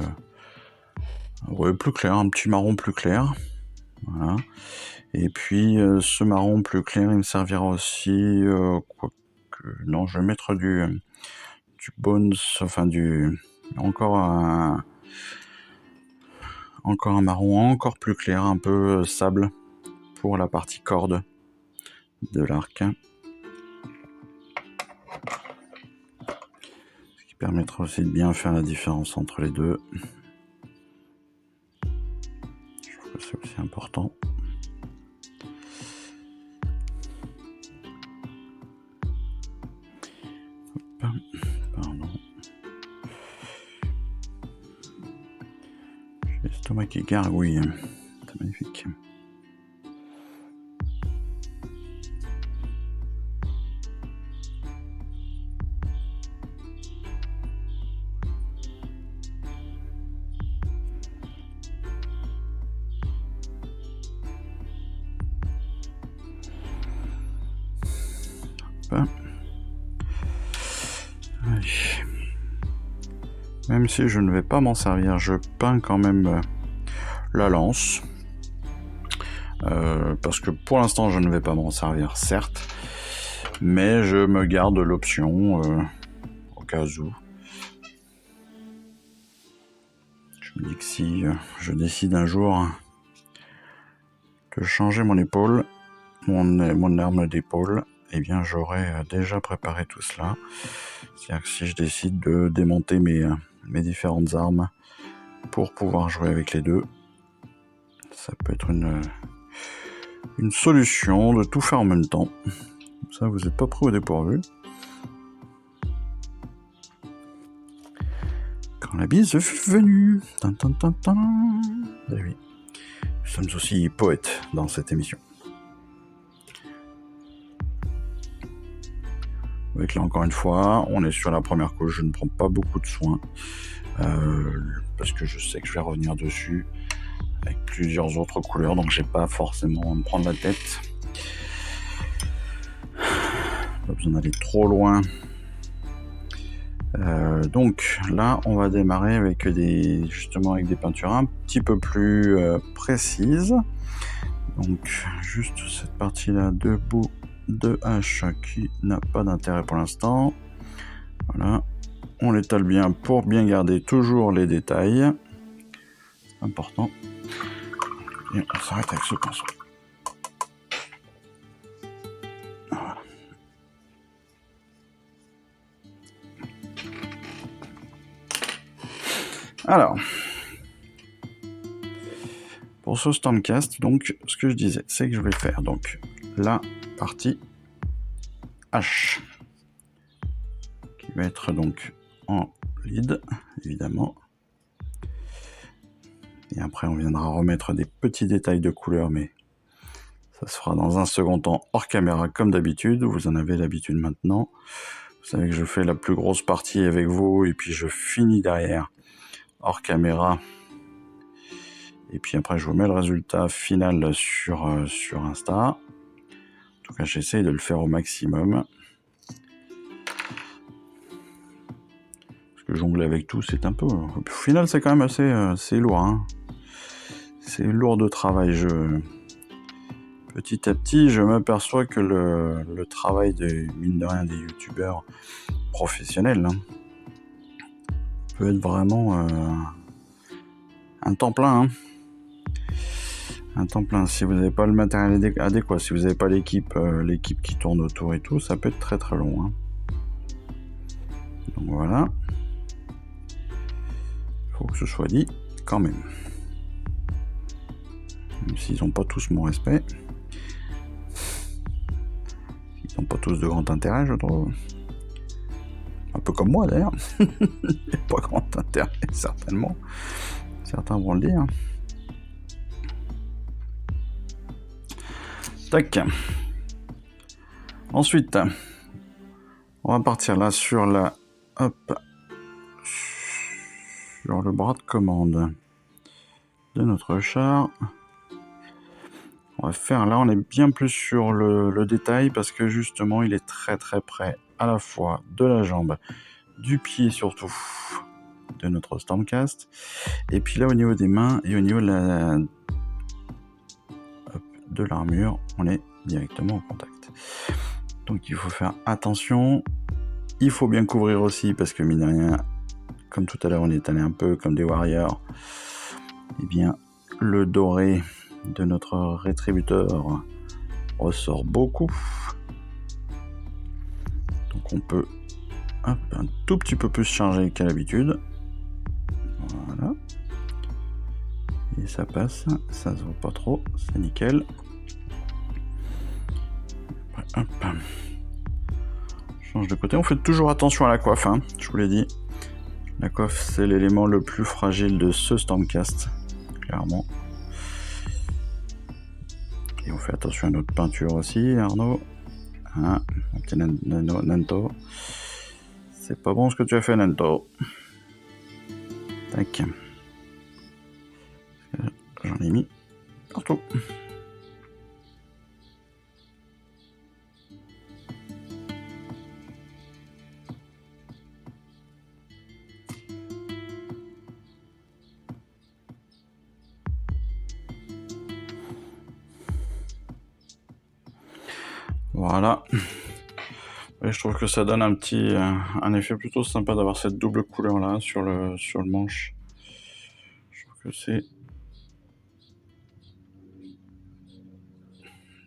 plus claire, un petit marron plus clair. Voilà. Et puis ce marron plus clair, il me servira aussi... non, je vais mettre du bones, enfin encore un marron encore plus clair, un peu sable pour la partie corde de l'arc. Ce qui permettra aussi de bien faire la différence entre les deux. Je trouve que c'est aussi important. Hop. Pardon. J'ai l'estomac qui gargouille. C'est magnifique. Hop. Allez. Même si je ne vais pas m'en servir, je peins quand même la lance. Parce que pour l'instant je ne vais pas m'en servir, certes, mais je me garde l'option au cas où. Je me dis que si je décide un jour de changer mon épaule, mon arme d'épaule, eh bien j'aurai déjà préparé tout cela. C'est-à-dire que si je décide de démonter mes différentes armes pour pouvoir jouer avec les deux, ça peut être une solution de tout faire en même temps. Ça, vous n'êtes pas pris au dépourvu. Quand la bise fut venue. Eh oui. Nous sommes aussi poètes dans cette émission. Avec là, encore une fois, on est sur la première couche. Je ne prends pas beaucoup de soin. Parce que je sais que je vais revenir dessus avec plusieurs autres couleurs. Donc, j'ai pas forcément à me prendre la tête. Pas besoin d'aller trop loin. Donc là on va démarrer avec des peintures un petit peu plus précises. Donc juste cette partie là de bout de hache qui n'a pas d'intérêt pour l'instant. Voilà, on l'étale bien pour bien garder toujours les détails. C'est important. Et on s'arrête avec ce pinceau. Alors, pour ce Stormcast, donc, ce que je disais, c'est que je vais faire donc la partie H, qui va être donc en lead, évidemment. Et après, on viendra remettre des petits détails de couleur, mais ça se fera dans un second temps hors caméra, comme d'habitude. Vous en avez l'habitude maintenant. Vous savez que je fais la plus grosse partie avec vous, et puis je finis derrière hors caméra. Et puis après, je vous mets le résultat final sur Insta. En tout cas, j'essaye de le faire au maximum. Parce que jongler avec tout, c'est un peu... Au final, c'est quand même assez lourd. Hein. c'est lourd de travail. Petit à petit, je m'aperçois que le travail mine de rien, des youtubeurs professionnels peut être vraiment un temps plein. Un temps plein. Si vous n'avez pas le matériel adéquat, si vous n'avez pas l'équipe qui tourne autour et tout, ça peut être très très long. Donc voilà. Faut que ce soit dit quand même. Même s'ils n'ont pas tous mon respect. Ils n'ont pas tous de grand intérêt, je trouve. Un peu comme moi d'ailleurs. Il n'y a pas grand intérêt, certainement. Certains vont le dire. Tac. Ensuite, on va partir là sur la... Hop. Sur le bras de commande de notre char. On va faire là, on est bien plus sur le détail parce que justement il est très très près à la fois de la jambe, du pied surtout de notre Stormcast, et puis là au niveau des mains et au niveau de l'armure, on est directement en contact. Donc il faut faire attention, il faut bien couvrir aussi parce que mine de rien, comme tout à l'heure on est allé un peu comme des warriors, et bien le doré de notre rétributeur ressort beaucoup. Donc on peut un tout petit peu plus charger qu'à l'habitude. Voilà. Et ça passe, ça se voit pas trop, c'est nickel. Hop. Change de côté, on fait toujours attention à la coiffe, je vous l'ai dit. La coiffe c'est l'élément le plus fragile de ce Stormcast, clairement. Et on fait attention à notre peinture aussi, Arnaud. Mon petit Nanto. C'est pas bon ce que tu as fait, Nanto. Tac. J'en ai mis partout. Voilà. Et je trouve que ça donne un effet plutôt sympa d'avoir cette double couleur là sur le manche. Je trouve que c'est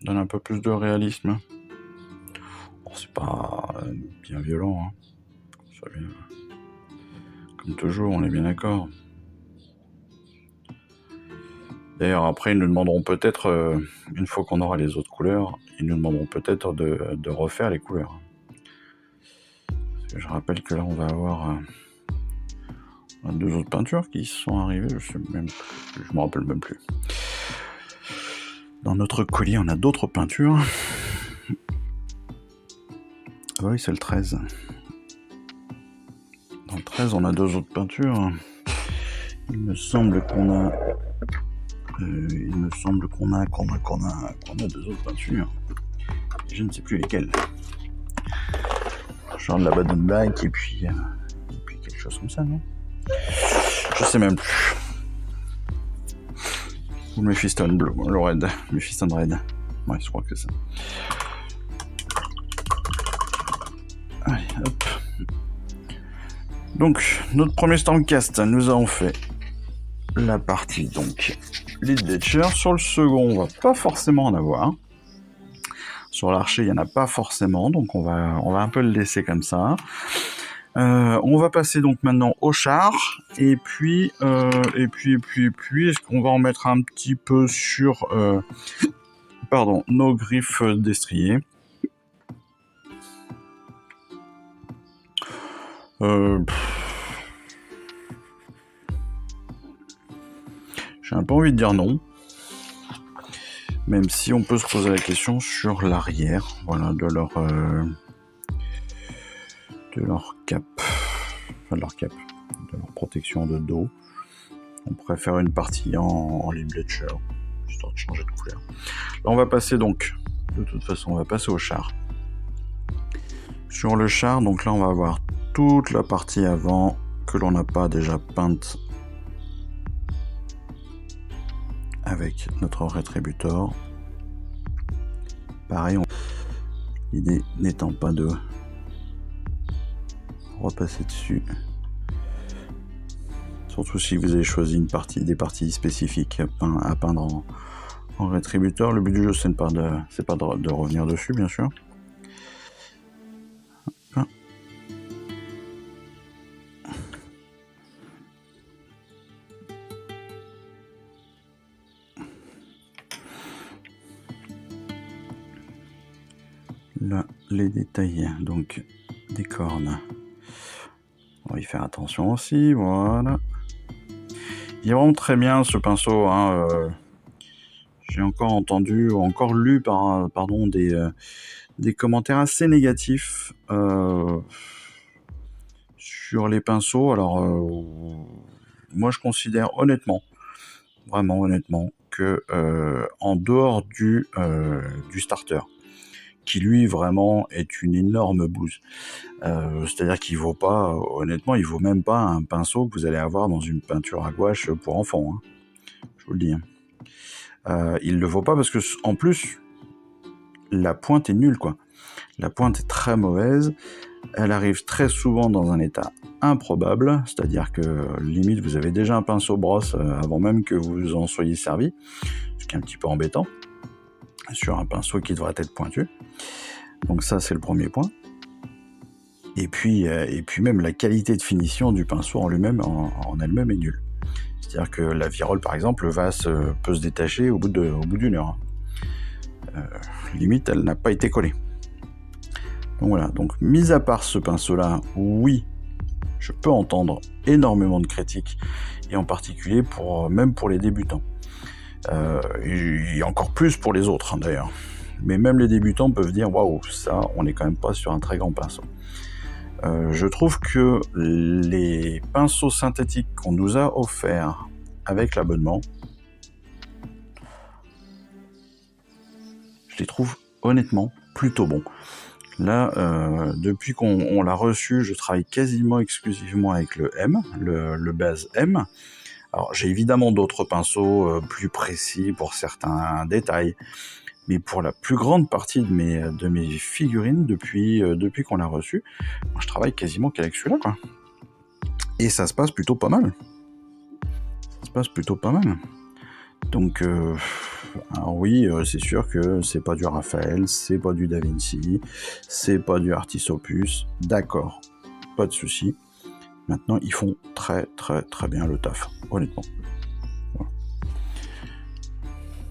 donne un peu plus de réalisme. Bon, c'est pas bien violent, comme toujours, on est bien d'accord. D'ailleurs, après, ils nous demanderont peut-être, une fois qu'on aura les autres couleurs, ils nous demanderont peut-être de refaire les couleurs. Parce que je rappelle que là, on va avoir 2 autres peintures qui sont arrivées, je me rappelle même plus. Dans notre colis, on a d'autres peintures. Ah oui, c'est le 13. Dans le 13, on a 2 autres peintures. Il me semble qu'on a 2 autres peintures. Je ne sais plus lesquelles. Genre de la Bad and Black et puis quelque chose comme ça, non? Je sais même plus. Ou Mephiston Blue, le Red. Mephiston Red. Ouais, je crois que c'est ça. Allez, hop. Donc, notre premier Stormcast, nous avons fait la partie, donc, Lead Bleacher. Sur le second, on va pas forcément en avoir. Sur l'archer, il n'y en a pas forcément, donc on va un peu le laisser comme ça. On va passer donc maintenant au char, et puis, est-ce qu'on va en mettre un petit peu sur, nos griffes destriers. J'ai un peu envie de dire non. Même si on peut se poser la question sur l'arrière, voilà, de leur cap, de leur protection de dos. On préfère une partie en Lead Bleacher, histoire de changer de couleur. Là, on va passer donc, de toute façon, on va passer au char. Sur le char, donc là, on va avoir toute la partie avant que l'on n'a pas déjà peinte avec notre rétributeur. Pareil, l'idée n'étant pas de repasser dessus. Surtout si vous avez choisi des parties spécifiques à peindre en rétributeur. Le but du jeu, c'est pas de revenir dessus, bien sûr. Là, les détails donc des cornes. On va y faire attention aussi, voilà. Il est vraiment très bien ce pinceau, hein. J'ai encore lu des commentaires assez négatifs sur les pinceaux. Alors, moi je considère vraiment honnêtement, que en dehors du starter, qui lui vraiment est une énorme bouse. C'est-à-dire qu'il vaut pas, honnêtement, il vaut même pas un pinceau que vous allez avoir dans une peinture à gouache pour enfants, hein. Je vous le dis. Il le vaut pas parce que, en plus, la pointe est nulle, quoi. La pointe est très mauvaise. Elle arrive très souvent dans un état improbable, c'est-à-dire que limite vous avez déjà un pinceau brosse avant même que vous en soyez servi, ce qui est un petit peu embêtant sur un pinceau qui devrait être pointu. Donc ça, c'est le premier point. Et puis même la qualité de finition du pinceau en lui-même, en elle-même, est nulle. C'est-à-dire que la virole, par exemple, peut se détacher au bout d'une heure. Limite, elle n'a pas été collée. Donc voilà. Donc, mis à part ce pinceau-là, oui, je peux entendre énormément de critiques, et en particulier même pour les débutants. Et encore plus pour les autres, hein, d'ailleurs. Mais même les débutants peuvent dire « Waouh, ça, on n'est quand même pas sur un très grand pinceau ». Je trouve que les pinceaux synthétiques qu'on nous a offerts avec l'abonnement, je les trouve honnêtement plutôt bons. Là, depuis qu'on l'a reçu, je travaille quasiment exclusivement avec le M, le base M. Alors, j'ai évidemment d'autres pinceaux plus précis pour certains détails, mais pour la plus grande partie de mes figurines, depuis qu'on l'a reçu, moi, je travaille quasiment qu'avec celui-là, quoi. Et ça se passe plutôt pas mal. Donc, alors oui, c'est sûr que c'est pas du Raphaël, c'est pas du Da Vinci, c'est pas du Artis Opus, d'accord, pas de souci. Maintenant, ils font très très très bien le taf, honnêtement. Voilà.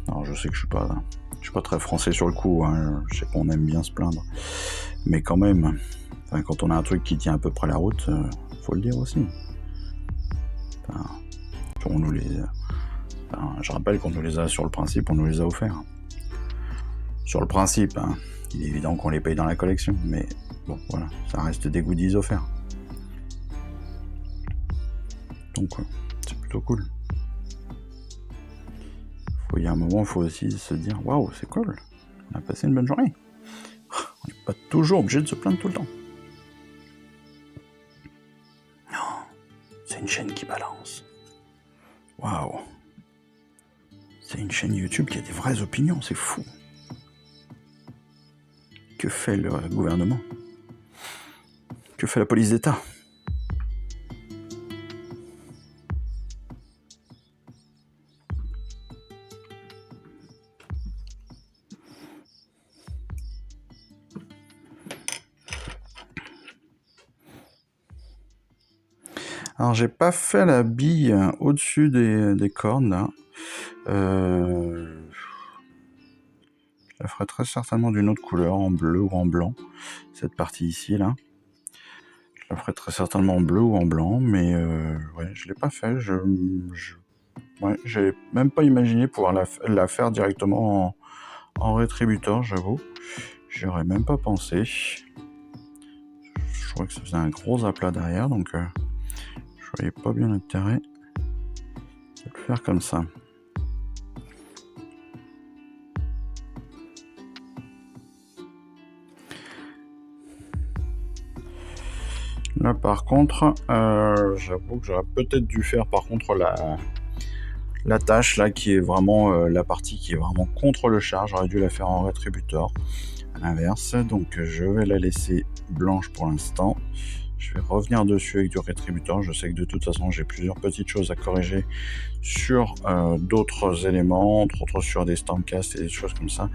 Alors je sais que je suis pas très français sur le coup, hein. Je sais qu'on aime bien se plaindre, mais quand même, quand on a un truc qui tient à peu près la route, faut le dire aussi. Je rappelle qu'on nous les a, sur le principe, on nous les a offerts. Sur le principe, hein, il est évident qu'on les paye dans la collection, mais bon, voilà, ça reste des goodies offerts. Donc, c'est plutôt cool. Il y a un moment, il faut aussi se dire, waouh, c'est cool, on a passé une bonne journée. On n'est pas toujours obligé de se plaindre tout le temps. Non, c'est une chaîne qui balance. Waouh. C'est une chaîne YouTube qui a des vraies opinions, c'est fou. Que fait le gouvernement? Que fait la police d'État? Alors, j'ai pas fait la bille au-dessus des cornes, là. Je la ferai très certainement d'une autre couleur, en bleu ou en blanc, cette partie ici, là. Je la ferai très certainement en bleu ou en blanc, mais ouais, je l'ai pas fait. Ouais, j'ai même pas imaginé pouvoir la faire directement en rétributeur, j'avoue. J'y aurais même pas pensé. Je trouvais que ça faisait un gros aplat derrière, donc je voyais pas bien l'intérêt de le faire comme ça. Là par contre, j'avoue que j'aurais peut-être dû faire par contre la tâche là qui est vraiment la partie qui est vraiment contre le char. J'aurais dû la faire en rétributeur à l'inverse, donc je vais la laisser blanche pour l'instant. Je vais revenir dessus avec du rétributeur. Je sais que de toute façon j'ai plusieurs petites choses à corriger sur d'autres éléments, entre autres sur des Stormcast et des choses comme ça.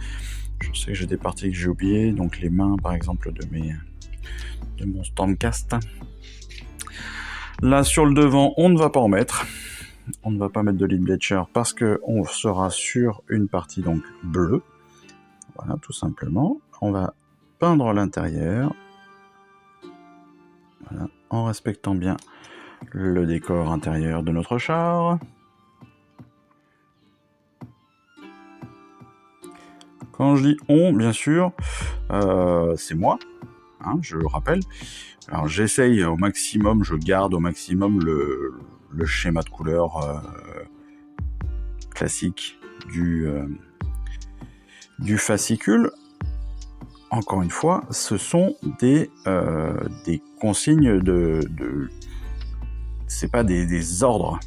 Je sais que j'ai des parties que j'ai oubliées, donc les mains par exemple de mon Stormcast. Là sur le devant on ne va pas en mettre. On ne va pas mettre de lead Bletcher parce qu'on sera sur une partie donc bleue. Voilà, tout simplement. On va peindre l'intérieur. Voilà, en respectant bien le décor intérieur de notre char. Quand je dis on, bien sûr, c'est moi, hein, je le rappelle. Alors j'essaye au maximum, je garde au maximum le schéma de couleur classique du fascicule. Encore une fois, ce sont des consignes c'est pas des ordres.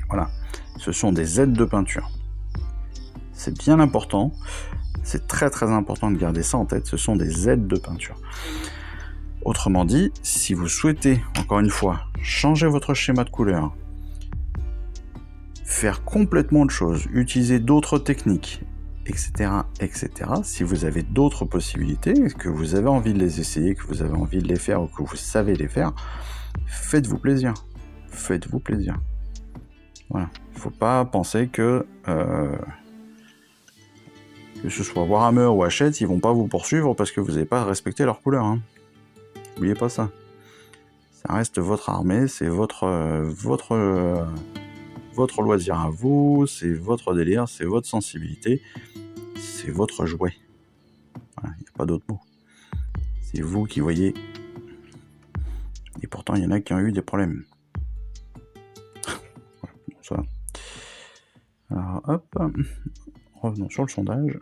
Voilà. Ce sont des aides de peinture. C'est bien important. C'est très très important de garder ça en tête. Ce sont des aides de peinture. Autrement dit, si vous souhaitez, encore une fois, changer votre schéma de couleur, faire complètement autre chose, utiliser d'autres techniques, etc., etc. Si vous avez d'autres possibilités, que vous avez envie de les essayer, que vous avez envie de les faire ou que vous savez les faire, faites-vous plaisir. Faites-vous plaisir. Voilà. Il ne faut pas penser que ce soit Warhammer ou Hachette, ils vont pas vous poursuivre parce que vous n'avez pas respecté leur couleur. Hein. N'oubliez pas ça. Ça reste votre armée, c'est votre loisir à vous, c'est votre délire, c'est votre sensibilité, c'est votre jouet. Voilà, il n'y a pas d'autre mot. C'est vous qui voyez. Et pourtant, il y en a qui ont eu des problèmes. Voilà, bon, ça. Alors, hop. Revenons sur le sondage.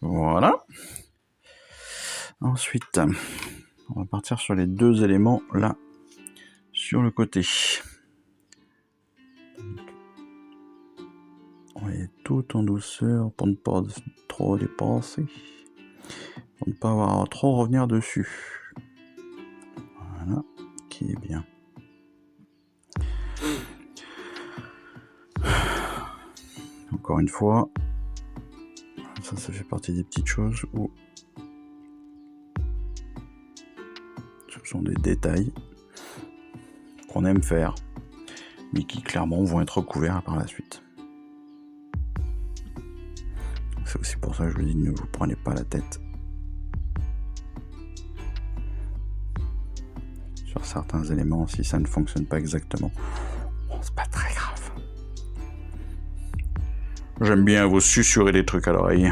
Voilà. Ensuite, on va partir sur les deux éléments là, sur le côté. On va y aller tout en douceur pour ne pas trop dépasser, pour ne pas avoir à trop revenir dessus. Voilà, qui est bien. Encore une fois, ça fait partie des petites choses où ce sont des détails qu'on aime faire, mais qui clairement vont être recouverts par la suite. C'est aussi pour ça que je vous dis, ne vous prenez pas la tête sur certains éléments. Si ça ne fonctionne pas exactement, bon, c'est pas très grave. J'aime bien vous susurrer des trucs à l'oreille.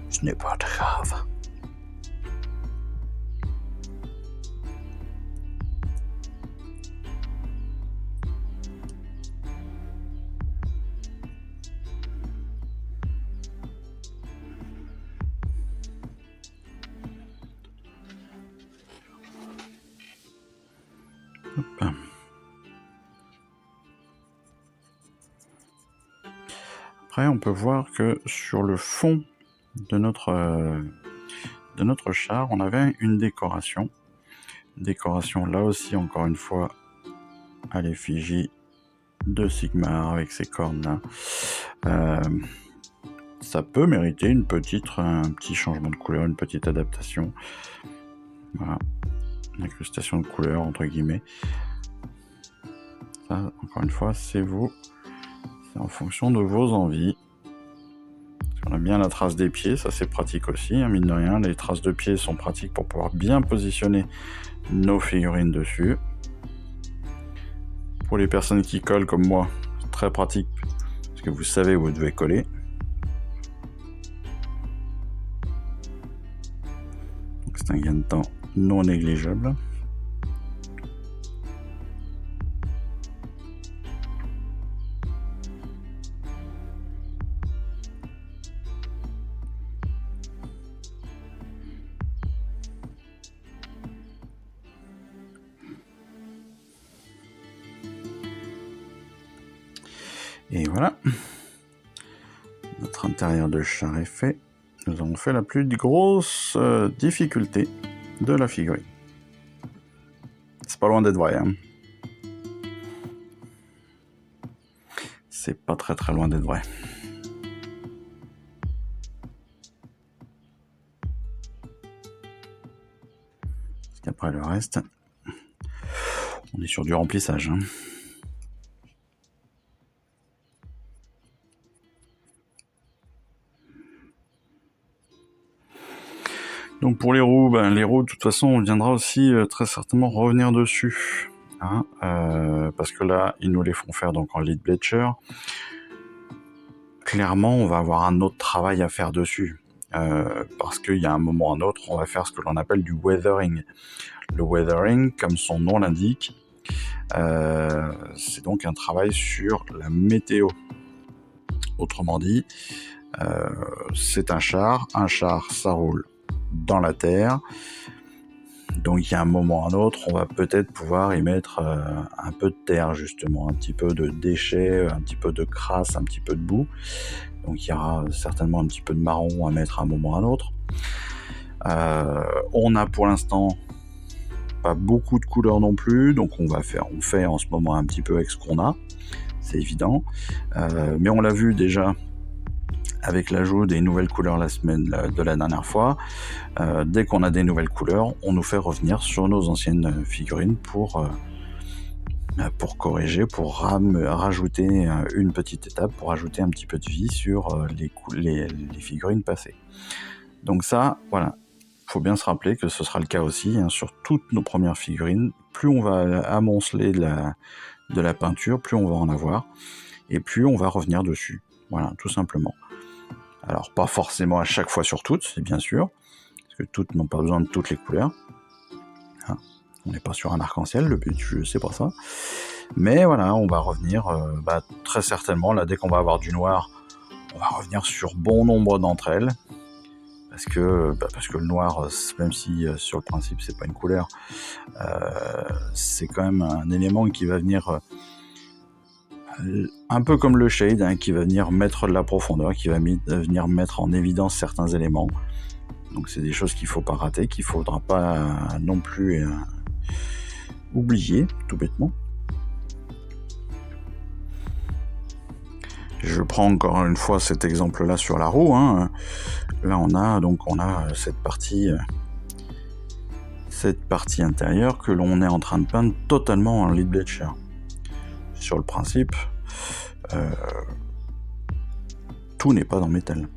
Ce n'est pas très grave. Hop. Après, on peut voir que sur le fond de notre char, on avait une décoration. Décoration là aussi, encore une fois, à l'effigie de Sigmar avec ses cornes là. Ça peut mériter un petit changement de couleur, une petite adaptation. Voilà. Incrustation de couleur, entre guillemets. Ça, encore une fois, c'est vous. C'est en fonction de vos envies. On a bien la trace des pieds, ça c'est pratique aussi, hein, mine de rien. Les traces de pieds sont pratiques pour pouvoir bien positionner nos figurines dessus. Pour les personnes qui collent comme moi, c'est très pratique parce que vous savez où vous devez coller. Donc c'est un gain de temps non négligeable. Et voilà. Notre intérieur de char est fait. Nous avons fait la plus grosse difficulté de la figurine. C'est pas loin d'être vrai, hein. C'est pas très très loin d'être vrai. Parce qu'après le reste, on est sur du remplissage, hein. Donc pour les roues, de toute façon, on viendra aussi très certainement revenir dessus. Hein, parce que là, ils nous les font faire donc en lead bleacher. Clairement, on va avoir un autre travail à faire dessus. Parce qu'il y a un moment ou un autre, on va faire ce que l'on appelle du weathering. Le weathering, comme son nom l'indique, c'est donc un travail sur la météo. Autrement dit, c'est un char. Un char, ça roule dans la terre. Donc il y a un moment ou un autre, on va peut-être pouvoir y mettre un peu de terre, justement, un petit peu de déchets, un petit peu de crasse, un petit peu de boue. Donc il y aura certainement un petit peu de marron à mettre à un moment ou à un autre. On a pour l'instant pas beaucoup de couleurs non plus, donc on fait en ce moment un petit peu avec ce qu'on a, c'est évident. Mais on l'a vu déjà avec l'ajout des nouvelles couleurs la semaine de la dernière fois. Dès qu'on a des nouvelles couleurs, on nous fait revenir sur nos anciennes figurines pour corriger, pour rajouter une petite étape, pour ajouter un petit peu de vie sur les figurines passées. Donc ça, voilà, faut bien se rappeler que ce sera le cas aussi sur toutes nos premières figurines. Plus on va amonceler de la peinture, plus on va en avoir, et plus on va revenir dessus. Voilà, tout simplement. Alors, pas forcément à chaque fois sur toutes, c'est bien sûr, parce que toutes n'ont pas besoin de toutes les couleurs. Hein, on n'est pas sur un arc-en-ciel, le but du jeu, c'est pas ça. Mais voilà, on va revenir très certainement, là, dès qu'on va avoir du noir, on va revenir sur bon nombre d'entre elles. Parce que le noir, même si sur le principe c'est pas une couleur, c'est quand même un élément qui va venir un peu comme le shade, hein, qui va venir mettre de la profondeur, qui va venir mettre en évidence certains éléments. Donc c'est des choses qu'il faut pas rater, qu'il faudra pas non plus oublier, tout bêtement. Je prends encore une fois cet exemple-là sur la roue. Hein. Là, on a cette partie intérieure que l'on est en train de peindre totalement en lead bleacher. Sur le principe, tout n'est pas en métal.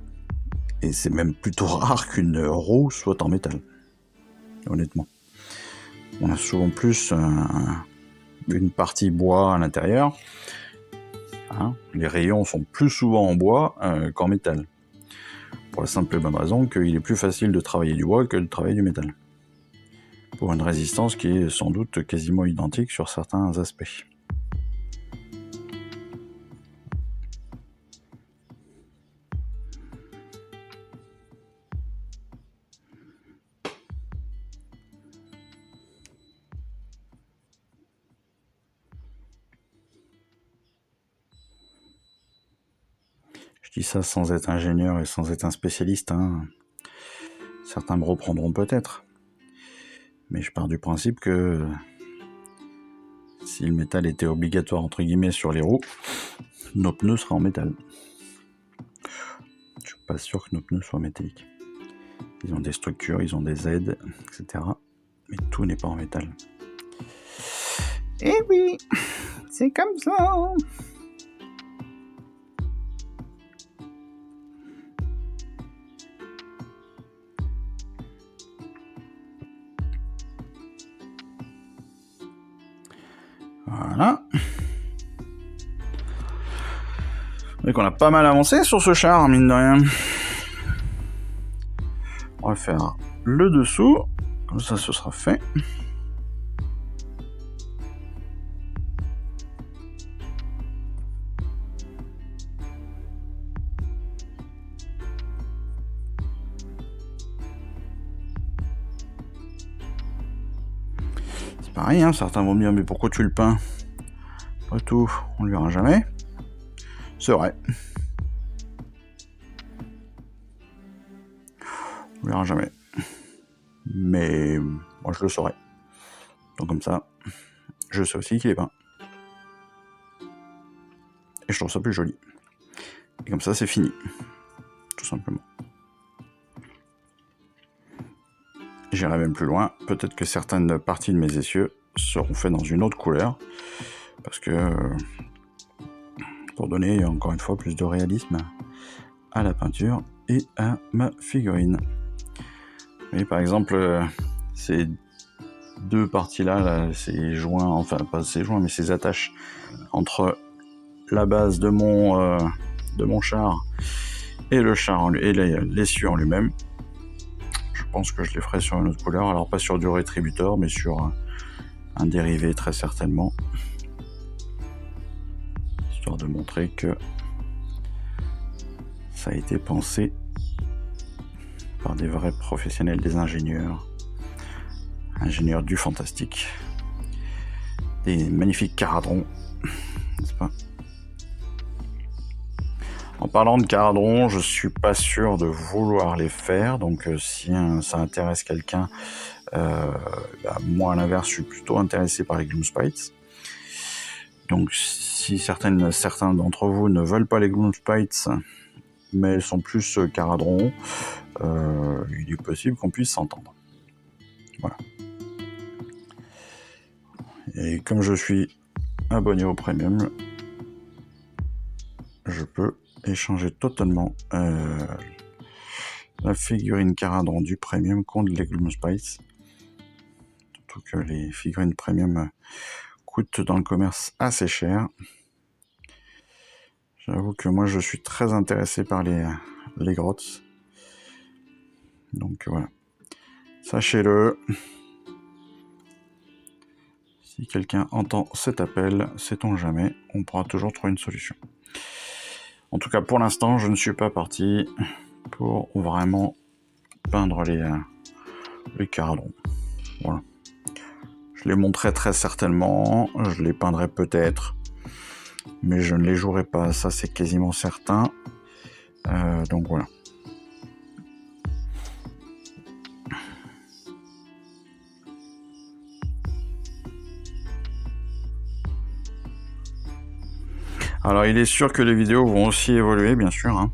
Et c'est même plutôt rare qu'une roue soit en métal. Honnêtement. On a souvent plus une partie bois à l'intérieur. Hein, les rayons sont plus souvent en bois qu'en métal. Pour la simple et bonne raison qu'il est plus facile de travailler du bois que de travailler du métal. Pour une résistance qui est sans doute quasiment identique sur certains aspects. Je dis ça sans être ingénieur et sans être un spécialiste. Hein. Certains me reprendront peut-être. Mais je pars du principe que si le métal était obligatoire entre guillemets sur les roues, nos pneus seraient en métal. Je suis pas sûr que nos pneus soient métalliques. Ils ont des structures, ils ont des aides, etc. Mais tout n'est pas en métal. Eh oui, c'est comme ça. Voilà. Donc on a pas mal avancé sur ce char, mine de rien. On va faire le dessous, comme ça ce sera fait. C'est pareil, hein, certains vont me dire mais pourquoi tu le peins? Après tout, on le verra jamais. C'est vrai. On verra jamais. Mais moi je le saurais. Donc comme ça, je sais aussi qu'il est peint. Et je trouve ça plus joli. Et comme ça, c'est fini. Tout simplement. J'irai même plus loin. Peut-être que certaines parties de mes essieux seront faites dans une autre couleur. Parce que... pour donner, encore une fois, plus de réalisme à la peinture et à ma figurine. Mais par exemple, ces deux parties-là, là, ces joints, enfin pas ces joints, mais ces attaches entre la base de mon char et le char et l'essieu en lui-même, je pense que je les ferai sur une autre couleur. Alors pas sur du rétributeur, mais sur un dérivé très certainement, histoire de montrer que ça a été pensé par des vrais professionnels, des ingénieurs du fantastique, des magnifiques caradrons, n'est-ce pas? En parlant de caradrons, je suis pas sûr de vouloir les faire, donc si ça intéresse quelqu'un, moi à l'inverse, je suis plutôt intéressé par les Gloomspites. Donc si certains d'entre vous ne veulent pas les Gloomspites, mais sont plus caradrons, il est possible qu'on puisse s'entendre. Voilà. Et comme je suis abonné au premium, je peux échanger totalement la figurine caradron du premium contre les Gloomspites. Surtout que les figurines premium coûtent dans le commerce assez cher. J'avoue que moi je suis très intéressé par les grottes. Donc voilà. Sachez-le. Si quelqu'un entend cet appel, sait-on jamais, on pourra toujours trouver une solution. En tout cas, pour l'instant, je ne suis pas parti pour vraiment peindre les caradrons. Voilà. Je les montrerai très certainement, je les peindrai peut-être, mais je ne les jouerai pas, ça c'est quasiment certain. Donc voilà. Alors il est sûr que les vidéos vont aussi évoluer, bien sûr, hein,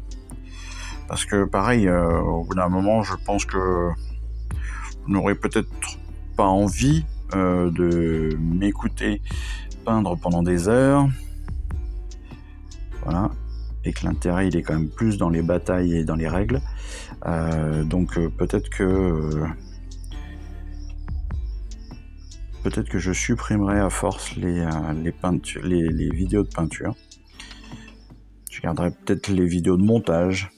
parce que pareil, au bout d'un moment, je pense que vous n'aurez peut-être pas envie de m'écouter peindre pendant des heures. Voilà. Et que l'intérêt, il est quand même plus dans les batailles et dans les règles. Donc peut-être que je supprimerai à force les vidéos de peinture. Je garderai peut-être les vidéos de montage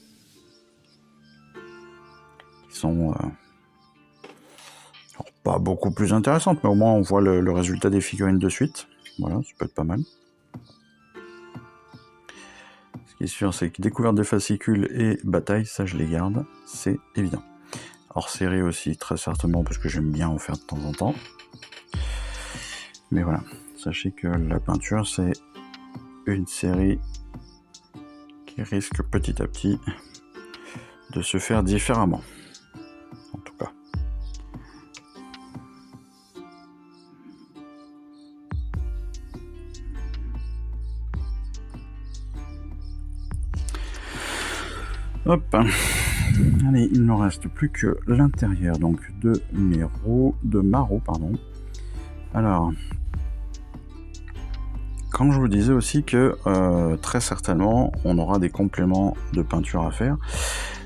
qui sont pas beaucoup plus intéressantes, mais au moins on voit le résultat des figurines de suite. Voilà, ça peut être pas mal. Ce qui est sûr, c'est que découverte des fascicules et bataille, ça je les garde, c'est évident. Hors série aussi, très certainement, parce que j'aime bien en faire de temps en temps. Mais voilà, sachez que la peinture, c'est une série qui risque petit à petit de se faire différemment. En tout cas. Hop. Allez, il ne reste plus que l'intérieur donc de ma roue, pardon. Alors, quand je vous disais aussi que très certainement on aura des compléments de peinture à faire,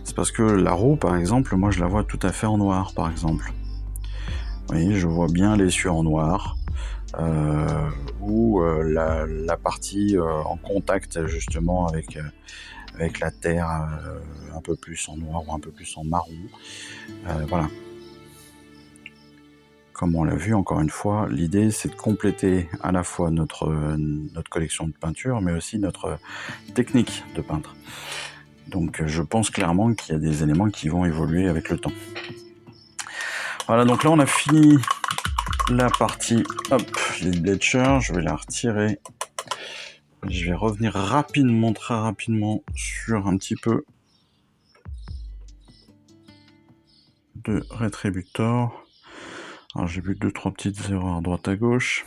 c'est parce que la roue par exemple, moi je la vois tout à fait en noir par exemple. Vous voyez, je vois bien l'essieu en noir, ou la partie en contact justement avec la terre, un peu plus en noir ou un peu plus en marron. Voilà. Comme on l'a vu, encore une fois, l'idée c'est de compléter à la fois notre collection de peinture, mais aussi notre technique de peintre. Donc je pense clairement qu'il y a des éléments qui vont évoluer avec le temps. Voilà, donc là on a fini la partie, hop, les Bleacher, je vais la retirer Je vais revenir rapidement, très rapidement, sur un petit peu de Retributor. Alors j'ai vu 2-3 petites erreurs à droite à gauche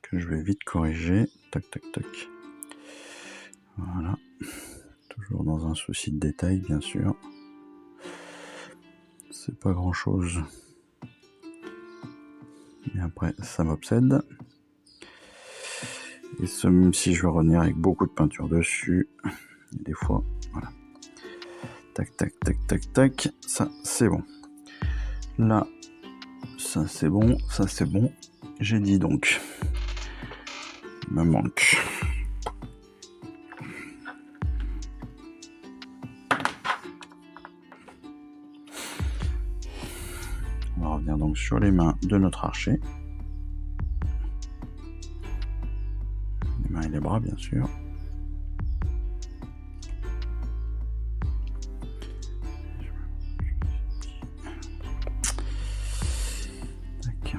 que je vais vite corriger. Tac, tac, tac. Voilà. Toujours dans un souci de détail, bien sûr. C'est pas grand chose. Mais après, ça m'obsède. Et ce, même si je vais revenir avec beaucoup de peinture dessus, des fois, voilà. Tac, tac, tac, tac, tac. Ça, c'est bon. Là, ça, c'est bon. Ça, c'est bon. J'ai dit donc. Il me manque. On va revenir donc sur les mains de notre archer. Les mains et les bras, bien sûr. Tac.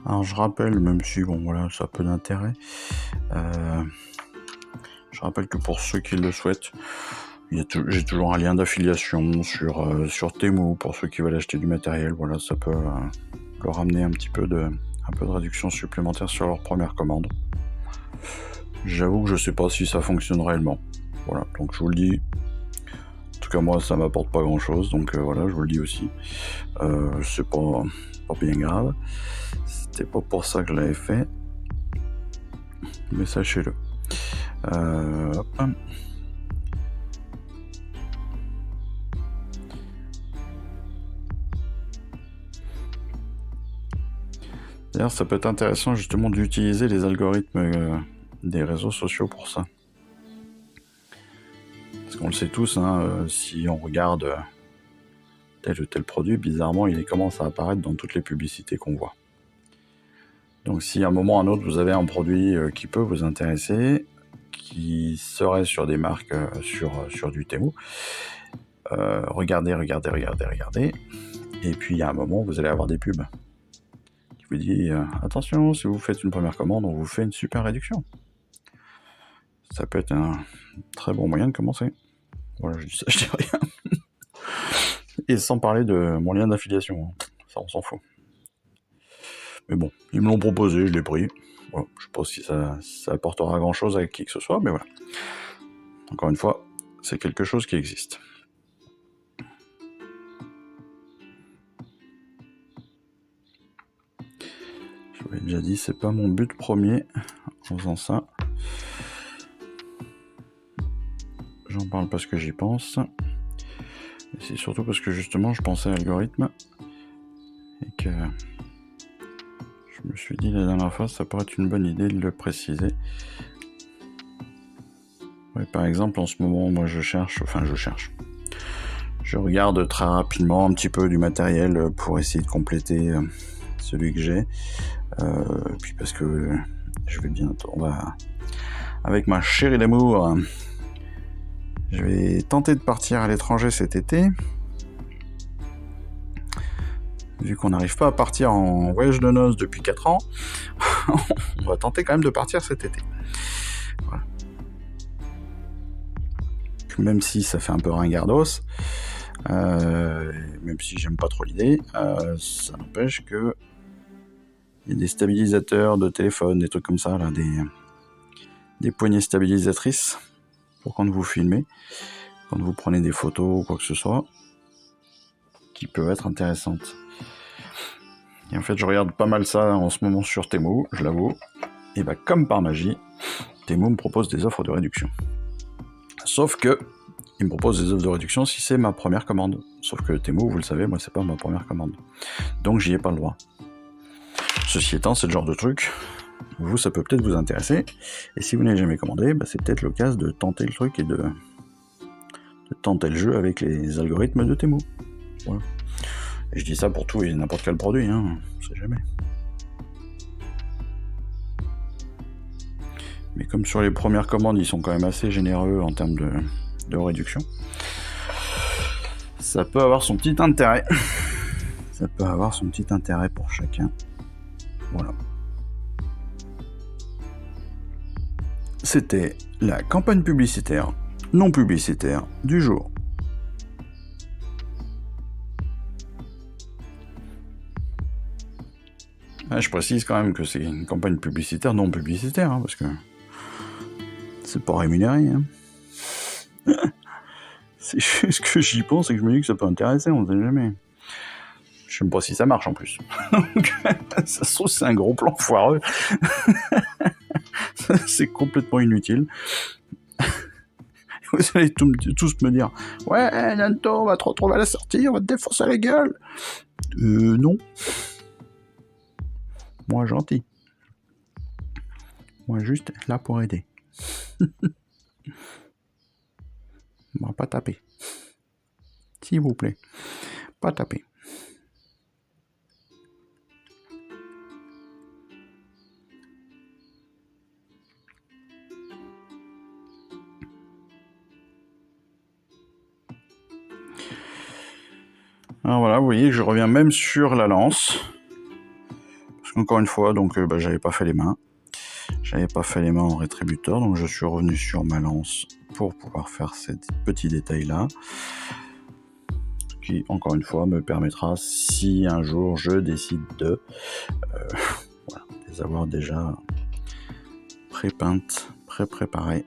Alors je rappelle, même si bon voilà, ça a peu d'intérêt, je rappelle que pour ceux qui le souhaitent, j'ai toujours un lien d'affiliation sur Temu pour ceux qui veulent acheter du matériel. Voilà, ça peut leur amener un peu de réduction supplémentaire sur leur première commande. J'avoue que je sais pas si ça fonctionne réellement. Voilà, donc je vous le dis. En tout cas moi ça m'apporte pas grand chose, donc voilà, je vous le dis aussi. C'est pas bien grave. C'était pas pour ça que je l'avais fait. Mais sachez-le. Hop. D'ailleurs, ça peut être intéressant justement d'utiliser les algorithmes des réseaux sociaux pour ça. Parce qu'on le sait tous, hein, si on regarde tel ou tel produit, bizarrement, il commence à apparaître dans toutes les publicités qu'on voit. Donc si à un moment ou à un autre, vous avez un produit qui peut vous intéresser, qui serait sur des marques sur du Temu, regardez. Et puis il y a un moment, vous allez avoir des pubs. Vous dit attention, si vous faites une première commande, on vous fait une super réduction. Ça peut être un très bon moyen de commencer. Voilà, je dis ça, je dis rien. Et sans parler de mon lien d'affiliation, ça on s'en fout. Mais bon, ils me l'ont proposé, je l'ai pris. Voilà, je sais pas si ça apportera grand chose à qui que ce soit, mais voilà. Encore une fois, c'est quelque chose qui existe. Je vous l'ai déjà dit, c'est pas mon but premier en faisant ça. J'en parle parce que j'y pense. Et c'est surtout parce que justement je pensais à l'algorithme et que je me suis dit la dernière fois ça pourrait être une bonne idée de le préciser. Ouais, par exemple en ce moment moi je regarde très rapidement un petit peu du matériel pour essayer de compléter celui que j'ai. Puis parce que je vais bientôt, avec ma chérie d'amour, je vais tenter de partir à l'étranger cet été. Vu qu'on n'arrive pas à partir en voyage de noces depuis 4 ans, on va tenter quand même de partir cet été. Voilà. Même si ça fait un peu ringardos, même si j'aime pas trop l'idée, ça n'empêche que il y a des stabilisateurs de téléphone, des trucs comme ça, là, des poignées stabilisatrices pour quand vous filmez, quand vous prenez des photos ou quoi que ce soit, qui peuvent être intéressantes. Et en fait, je regarde pas mal ça en ce moment sur Temu, je l'avoue. et bah comme par magie, Temu me propose des offres de réduction. Sauf que il me propose des offres de réduction si c'est ma première commande. Sauf que Temu, vous le savez, moi c'est pas ma première commande. Donc j'y ai pas le droit. Ceci étant, c'est le genre de truc, vous ça peut peut-être vous intéresser. Et si vous n'avez jamais commandé, bah, c'est peut-être l'occasion de tenter le truc et de tenter le jeu avec les algorithmes de Temu. Voilà. Et je dis ça pour tout et n'importe quel produit, hein, on sait jamais. Mais comme sur les premières commandes, ils sont quand même assez généreux en termes de réduction, ça peut avoir son petit intérêt. Ça peut avoir son petit intérêt pour chacun. Voilà. C'était la campagne publicitaire non publicitaire du jour. Je précise quand même que c'est une campagne publicitaire non publicitaire, hein, parce que c'est pas rémunéré. Hein. C'est juste que j'y pense et que je me dis que ça peut intéresser, on sait jamais. Je sais même pas si ça marche en plus. Donc, ça se trouve, c'est un gros plan foireux. C'est complètement inutile. Vous allez tous me dire « Ouais, Nanto, on va te retrouver à la sortie, on va te défoncer la gueule !» Non. Moi, gentil. Moi, juste là pour aider. On va pas taper. S'il vous plaît. Pas taper. Alors voilà, vous voyez, je reviens même sur la lance. Parce qu'encore une fois, donc j'avais pas fait les mains. J'avais pas fait les mains en rétributeur, donc je suis revenu sur ma lance pour pouvoir faire ces petits détails-là. Qui, encore une fois, me permettra, si un jour je décide de voilà, les avoir déjà pré-peintes, pré-préparées,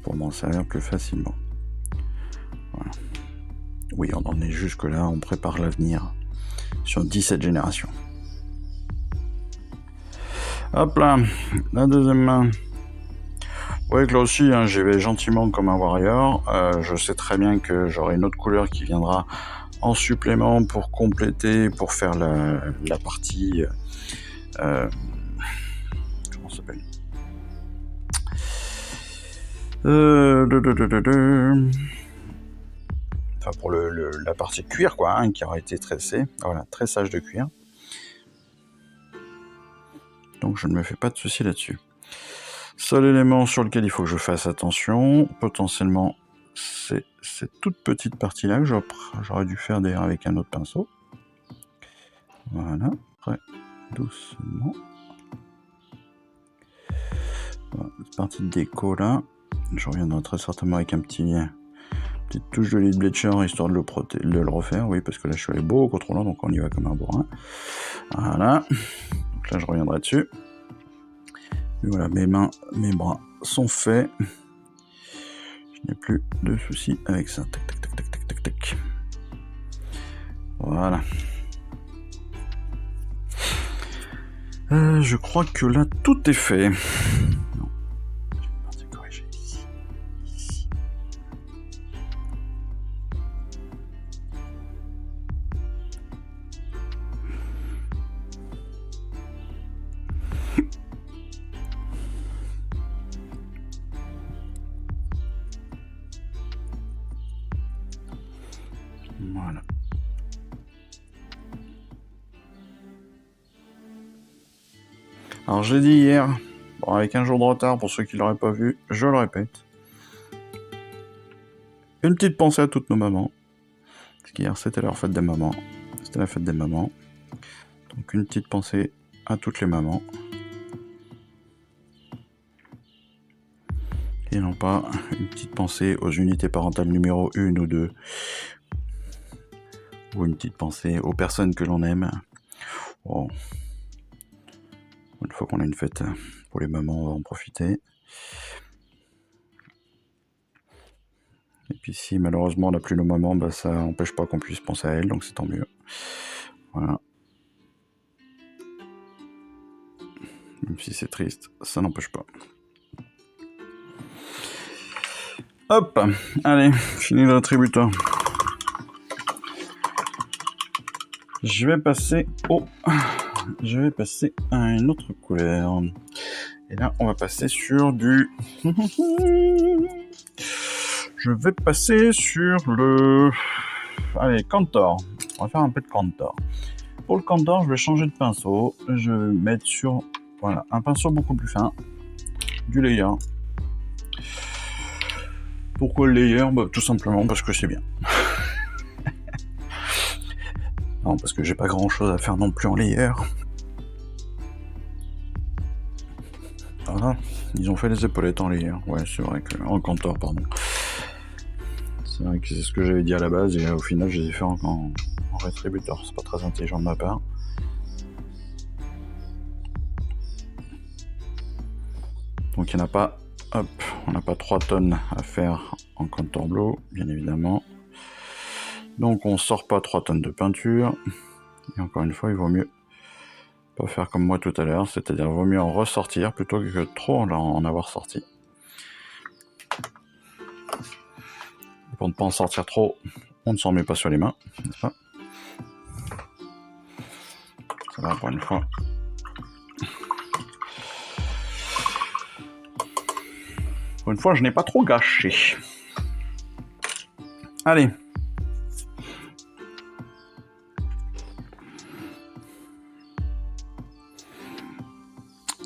pour m'en servir plus facilement. Voilà. Oui, on en est jusque-là, on prépare l'avenir sur 17 générations. Hop là, la deuxième main. Oui, que là aussi, hein, j'y vais gentiment comme un warrior. Je sais très bien que j'aurai une autre couleur qui viendra en supplément pour compléter, pour faire la partie... comment ça s'appelle Enfin, pour la partie cuir, quoi, hein, qui aura été tressée. Voilà, tressage de cuir. Donc je ne me fais pas de soucis là-dessus. Seul élément sur lequel il faut que je fasse attention, potentiellement, c'est cette toute petite partie-là que j'aurais dû faire d'ailleurs avec un autre pinceau. Voilà, après, doucement. Voilà, cette partie de déco là, je reviendrai très certainement avec petite touche de lead bleacher histoire de le refaire, oui, parce que là je suis allé beaucoup trop loin, donc on y va comme un bourrin. Voilà, donc là je reviendrai dessus. Et voilà, mes mains, mes bras sont faits. Je n'ai plus de soucis avec ça. Tac, tac, tac, tac, tac, tac, tac. Voilà. Je crois que là, tout est fait. Non. Je vais partir corriger ici. Ici. Voilà. Alors je l'ai dit hier, bon, avec un jour de retard pour ceux qui ne l'auraient pas vu, je le répète. Une petite pensée à toutes nos mamans. Parce qu'hier c'était leur fête des mamans. C'était la fête des mamans. Donc une petite pensée à toutes les mamans. Et non pas une petite pensée aux unités parentales numéro 1 ou 2. Ou une petite pensée aux personnes que l'on aime. Oh. Une fois qu'on a une fête pour les mamans, on va en profiter. Et puis si malheureusement on n'a plus nos mamans, bah, ça n'empêche pas qu'on puisse penser à elles, donc c'est tant mieux. Voilà. Même si c'est triste, ça n'empêche pas. Hop, allez, fini le rétributeur. Je vais passer à une autre couleur. Et là, on va passer sur du... Je vais passer sur le... Allez, Kantor. On va faire un peu de Kantor. Pour le Kantor, je vais changer de pinceau. Je vais mettre sur... Voilà, un pinceau beaucoup plus fin. Du layer. Pourquoi le layer? Bah, tout simplement parce que c'est bien. Non, parce que j'ai pas grand chose à faire non plus en layer. Voilà, ils ont fait les épaulettes en layer. Ouais, c'est vrai que... En Kantor, pardon. C'est vrai que c'est ce que j'avais dit à la base, et au final, je les ai fait en rétributeur. C'est pas très intelligent de ma part. Donc il n'y en a pas... Hop, on n'a pas 3 tonnes à faire en Contour Blow, bien évidemment. Donc on sort pas 3 tonnes de peinture. Et encore une fois, il vaut mieux pas faire comme moi tout à l'heure, c'est-à-dire il vaut mieux en ressortir plutôt que trop en avoir sorti. Et pour ne pas en sortir trop, on ne s'en met pas sur les mains, n'est-ce pas? Ça va pour une fois. Pour une fois, je n'ai pas trop gâché. Allez.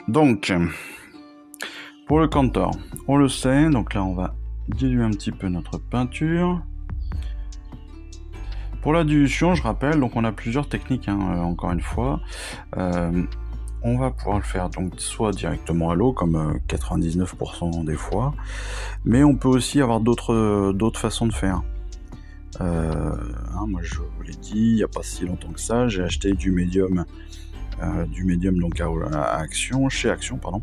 Donc, pour le Kantor, on le sait, donc là on va diluer un petit peu notre peinture. Pour la dilution, je rappelle, donc on a plusieurs techniques, encore une fois. On va pouvoir le faire donc soit directement à l'eau, comme 99% des fois, mais on peut aussi avoir d'autres façons de faire. Moi je vous l'ai dit, il n'y a pas si longtemps que ça, j'ai acheté du médium donc à Action, chez Action, pardon.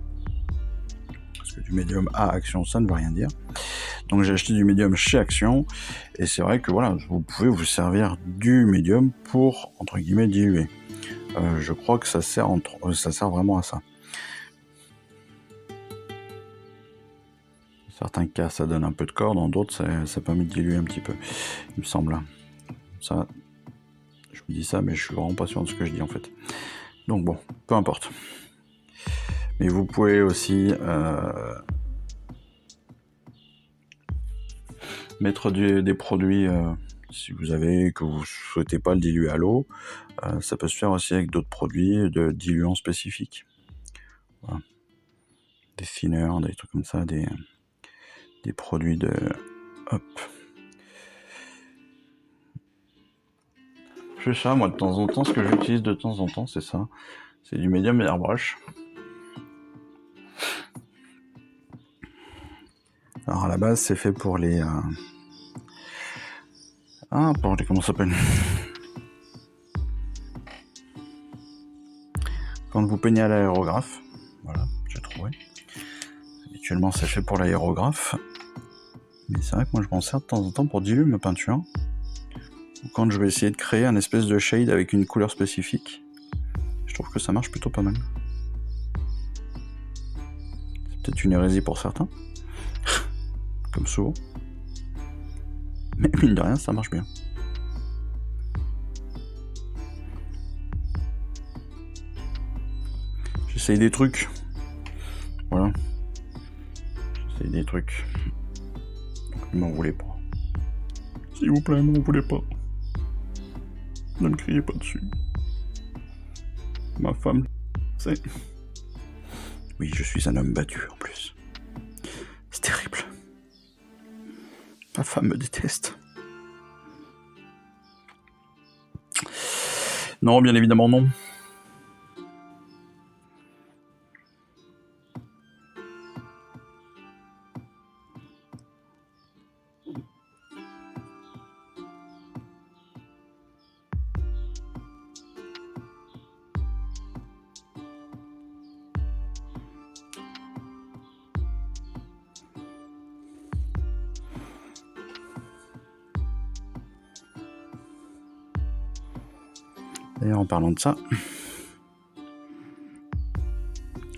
Parce que du médium à Action, ça ne veut rien dire. Donc j'ai acheté du médium chez Action, et c'est vrai que voilà, vous pouvez vous servir du médium pour, entre guillemets, diluer. Je crois que ça sert vraiment à ça. Dans certains cas, ça donne un peu de corps, dans d'autres, ça permet de diluer un petit peu, il me semble. Ça, je vous dis ça, mais je suis vraiment pas sûr de ce que je dis en fait. Donc bon, peu importe. Mais vous pouvez aussi mettre des produits, si vous avez, que vous souhaitez pas le diluer à l'eau, ça peut se faire aussi avec d'autres produits de diluants spécifiques. Voilà. Des thinners, des trucs comme ça, des produits de... Hop. Je fais ça, moi, de temps en temps, ce que j'utilise de temps en temps, c'est ça. C'est du médium airbrush. Alors, à la base, c'est fait pour les... comment ça s'appelle? Quand vous peignez à l'aérographe. Voilà, j'ai trouvé. Habituellement, c'est fait pour l'aérographe. Mais c'est vrai que moi, je m'en sers de temps en temps pour diluer ma peinture. Ou quand je vais essayer de créer un espèce de shade avec une couleur spécifique. Je trouve que ça marche plutôt pas mal. C'est peut-être une hérésie pour certains. Comme souvent. Mais mine de rien, ça marche bien. J'essaye des trucs. Voilà. J'essaye des trucs. Donc ne m'en voulez pas. S'il vous plaît, ne m'en voulez pas. Ne me criez pas dessus. Ma femme, c'est... Oui, je suis un homme battu en plus. C'est terrible. Ma femme me déteste. Non, bien évidemment non. D'ailleurs, en parlant de ça,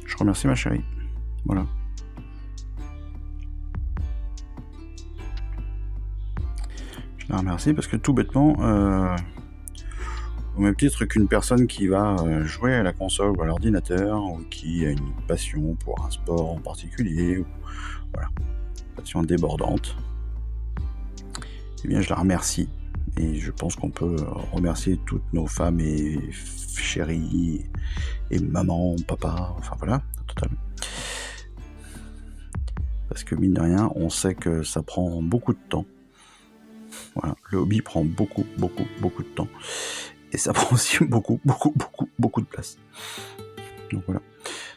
je remercie ma chérie. Voilà. Je la remercie parce que tout bêtement, au même titre qu'une personne qui va jouer à la console ou à l'ordinateur, ou qui a une passion pour un sport en particulier, ou voilà, passion débordante, eh bien je la remercie. Et je pense qu'on peut remercier toutes nos femmes et chéries, et maman, papa, enfin voilà, total. Parce que mine de rien, on sait que ça prend beaucoup de temps. Voilà, le hobby prend beaucoup de temps. Et ça prend aussi beaucoup de place. Donc voilà.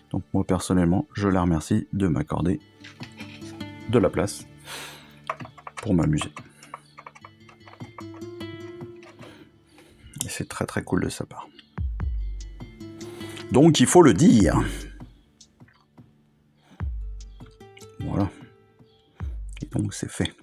Donc moi personnellement, je la remercie de m'accorder de la place pour m'amuser. Et c'est très très cool de sa part. Donc il faut le dire. Voilà. Et donc c'est fait.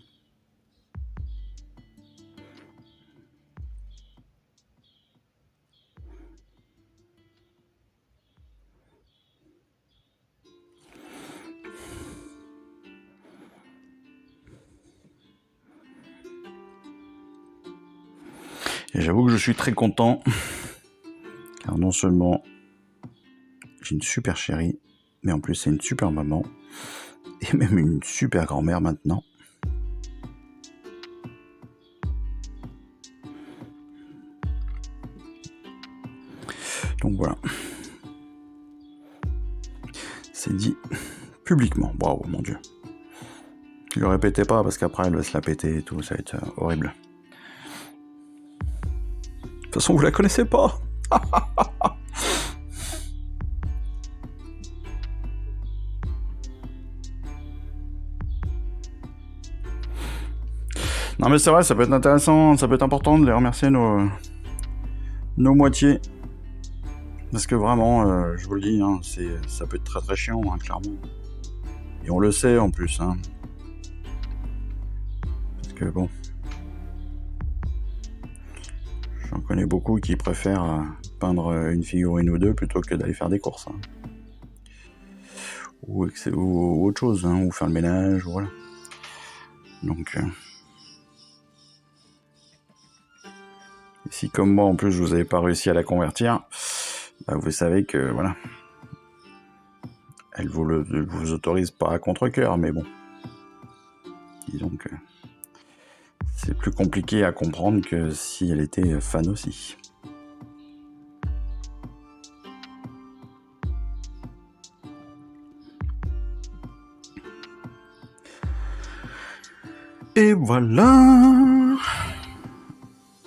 Et j'avoue que je suis très content, car non seulement j'ai une super chérie, mais en plus c'est une super maman, et même une super grand-mère maintenant. Donc voilà. C'est dit publiquement. Waouh, mon Dieu. Ne le répétez pas, parce qu'après elle va se la péter et tout, ça va être horrible. De toute façon, vous la connaissez pas. Non mais c'est vrai, ça peut être intéressant, ça peut être important de les remercier nos moitiés. Parce que vraiment, je vous le dis, hein, ça peut être très très chiant, hein, clairement. Et on le sait en plus. Hein. Parce que bon... J'en connais beaucoup qui préfèrent peindre une figurine ou deux plutôt que d'aller faire des courses. Hein. Ou autre chose, hein, ou faire le ménage, ou voilà. Donc... si comme moi en plus vous n'avez pas réussi à la convertir, bah, vous savez que voilà, elle vous autorise pas à contre-cœur, mais bon, disons que c'est plus compliqué à comprendre que si elle était fan aussi. Et voilà.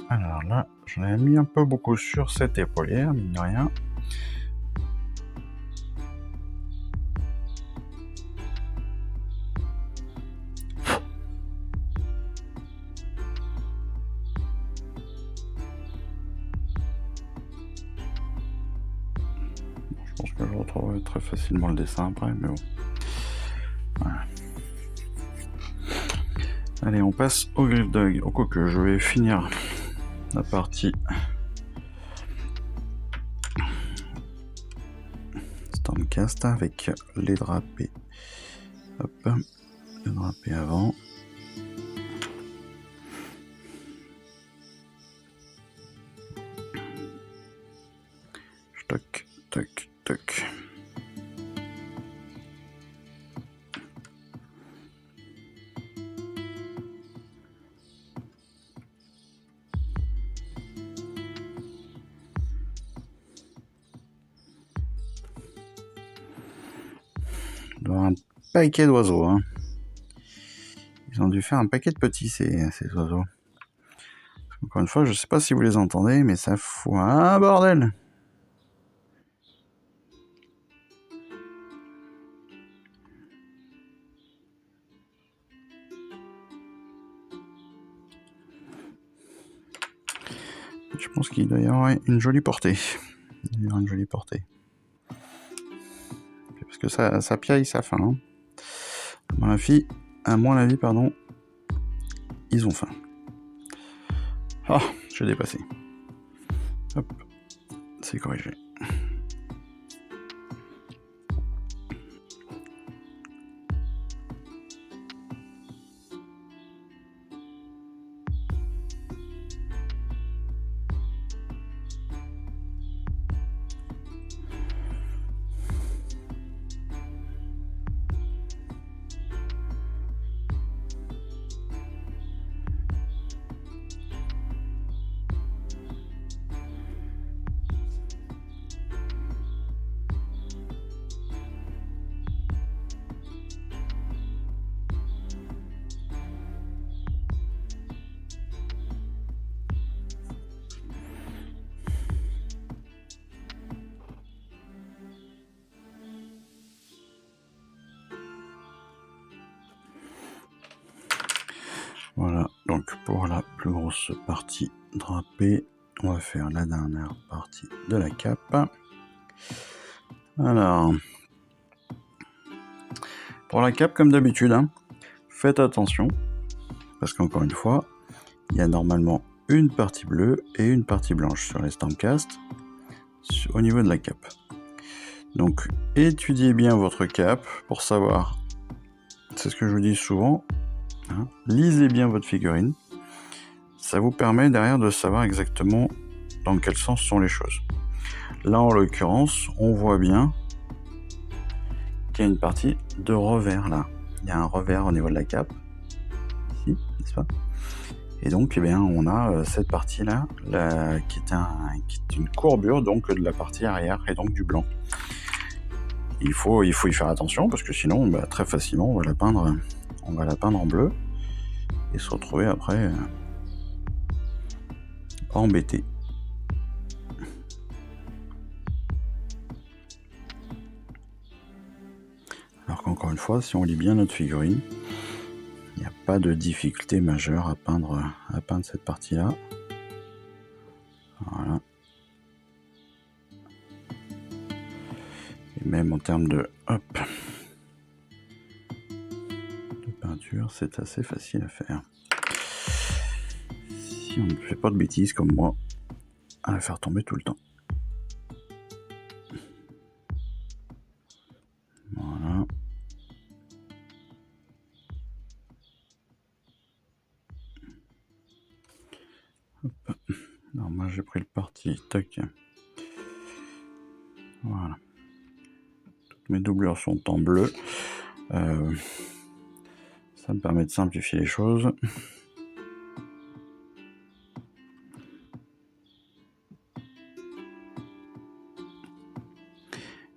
Alors là, j'en ai mis un peu beaucoup sur cette épaulière, mine de rien. Je pense que je retrouverai très facilement le dessin après, mais bon. Voilà. Allez, on passe au Griff Dog. Au coup que je vais finir la partie Stormcast avec les drapés. Hop, le drapé avant. Toc, toc, toc. Il doit y avoir un paquet d'oiseaux. Hein. Ils ont dû faire un paquet de petits, ces oiseaux. Encore une fois, je sais pas si vous les entendez, mais ça fout un bordel. Je pense qu'il doit y avoir une jolie portée. Il y aura une jolie portée. Parce que ça piaille sa faim. Hein. À mon avis, pardon, ils ont faim. Ah, j'ai dépassé. Hop, c'est corrigé. Voilà, donc pour la plus grosse partie drapée, on va faire la dernière partie de la cape. Alors, pour la cape, comme d'habitude, hein, faites attention, parce qu'encore une fois, il y a normalement une partie bleue et une partie blanche sur les Stormcast au niveau de la cape. Donc, étudiez bien votre cape pour savoir, c'est ce que je vous dis souvent, hein, lisez bien votre figurine. Ça vous permet derrière de savoir exactement dans quel sens sont les choses. Là, en l'occurrence, on voit bien qu'il y a une partie de revers là. Il y a un revers au niveau de la cape, ici, n'est-ce pas? Et donc, eh bien, on a cette partie-là qui est une courbure donc de la partie arrière et donc du blanc. Il faut y faire attention parce que sinon, très facilement, on va la peindre en bleu et se retrouver après embêté. Alors qu'encore une fois, si on lit bien notre figurine, il n'y a pas de difficulté majeure à peindre cette partie-là. Voilà. Et même en termes de peinture, c'est assez facile à faire. Si on ne fait pas de bêtises comme moi, à la faire tomber tout le temps. Voilà. Hop. Alors moi j'ai pris le parti, tac. Voilà. Toutes mes doublures sont en bleu. Ça me permet de simplifier les choses.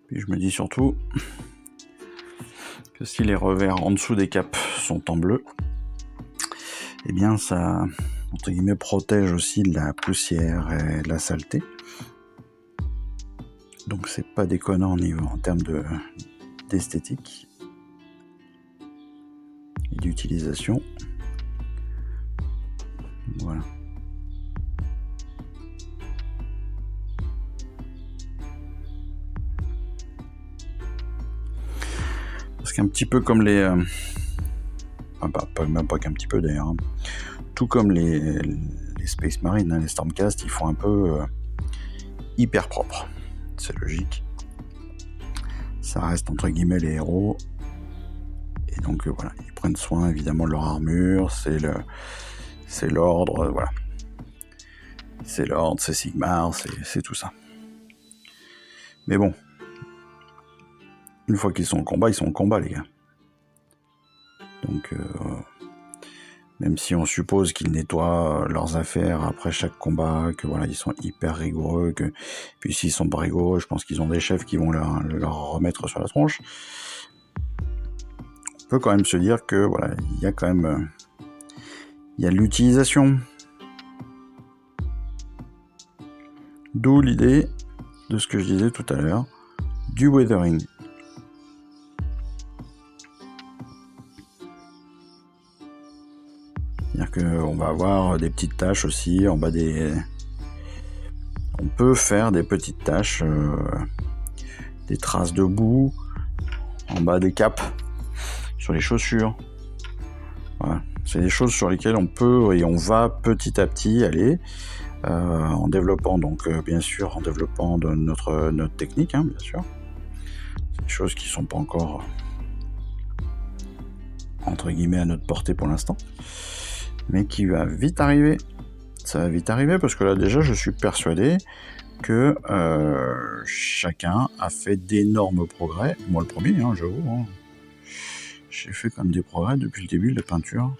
Puis je me dis surtout que si les revers en dessous des capes sont en bleu, eh bien ça, entre guillemets, protège aussi de la poussière et de la saleté. Donc c'est pas déconnant en termes d'esthétique et d'utilisation. Voilà. Parce qu'un petit peu comme les... même pas qu'un petit peu d'ailleurs. Hein. Tout comme les Space Marines, hein, les Stormcast, ils font un peu hyper propre. C'est logique. Ça reste entre guillemets les héros. Et donc voilà, ils prennent soin évidemment de leur armure, c'est l'ordre, voilà. C'est l'ordre, c'est Sigmar, c'est tout ça. Mais bon, une fois qu'ils sont en combat, ils sont en combat, les gars. Donc, même si on suppose qu'ils nettoient leurs affaires après chaque combat, que voilà, ils sont hyper rigoureux, que puis s'ils sont pas rigoureux, je pense qu'ils ont des chefs qui vont leur remettre sur la tronche. On peut quand même se dire que voilà, il y a quand même il y a l'utilisation. D'où l'idée de ce que je disais tout à l'heure, du weathering. C'est-à-dire qu'on va avoir des petites taches aussi en bas des... On peut faire des petites taches, des traces de boue en bas des capes, sur les chaussures. Voilà. C'est des choses sur lesquelles on peut et on va petit à petit aller en développant donc bien sûr en développant de notre technique, hein, bien sûr. C'est des choses qui sont pas encore entre guillemets à notre portée pour l'instant, mais qui va vite arriver. Ça va vite arriver parce que là déjà je suis persuadé que chacun a fait d'énormes progrès. Moi le premier, hein, j'avoue. Hein. J'ai fait quand même des progrès depuis le début de la peinture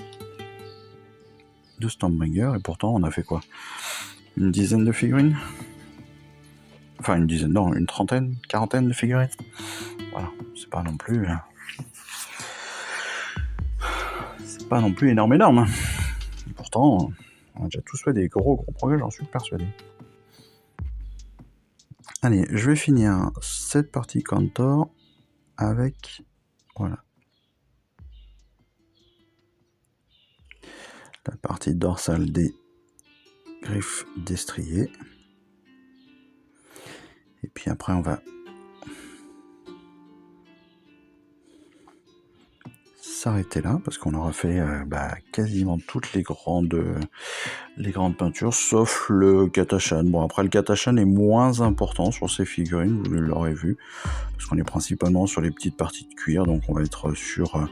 de Stormbringer et pourtant on a fait quoi ? Une dizaine de figurines ? Enfin une dizaine, non, une trentaine, quarantaine de figurines. Voilà, c'est pas non plus... C'est pas non plus énorme. Et pourtant, on a déjà tous fait des gros progrès, j'en suis persuadé. Allez, je vais finir cette partie Cantor avec... Voilà. la partie dorsale des griffes destriers. Et puis après, on va s'arrêter là parce qu'on aura fait quasiment toutes les grandes peintures sauf le Katashan. Bon, après le Katashan est moins important sur ces figurines, vous l'aurez vu, parce qu'on est principalement sur les petites parties de cuir, donc on va être sur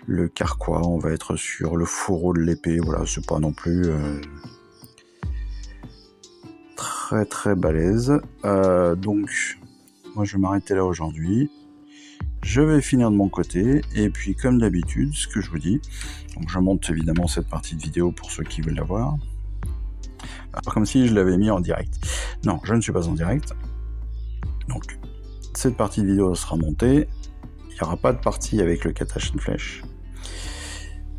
le carquois, on va être sur le fourreau de l'épée. Voilà, c'est pas non plus très très balèze. Donc moi je vais m'arrêter là aujourd'hui. Je vais finir de mon côté, et puis comme d'habitude, ce que je vous dis, donc je monte évidemment cette partie de vidéo pour ceux qui veulent la voir. Alors, comme si je l'avais mis en direct. Non, je ne suis pas en direct. Donc, cette partie de vidéo sera montée. Il n'y aura pas de partie avec le Katashan Flèche.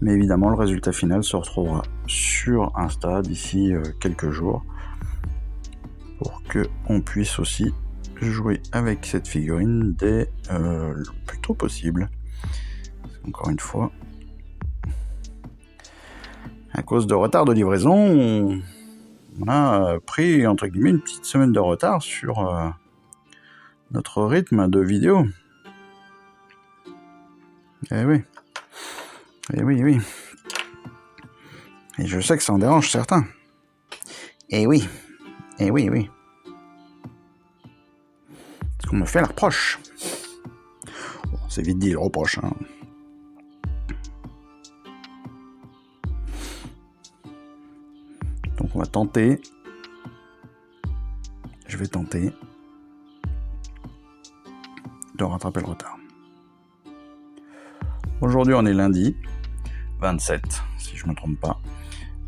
Mais évidemment, le résultat final se retrouvera sur Insta d'ici quelques jours, pour qu'on puisse aussi jouer avec cette figurine dès le plus tôt possible. Encore une fois, à cause de retard de livraison, on a pris entre guillemets une petite semaine de retard sur notre rythme de vidéo. Eh oui. Et je sais que ça en dérange certains. Eh oui. Parce qu'on me fait la reproche. Bon, c'est vite dit le reproche, hein. Donc on va tenter. Je vais tenter de rattraper le retard. Aujourd'hui on est lundi 27, si je ne me trompe pas.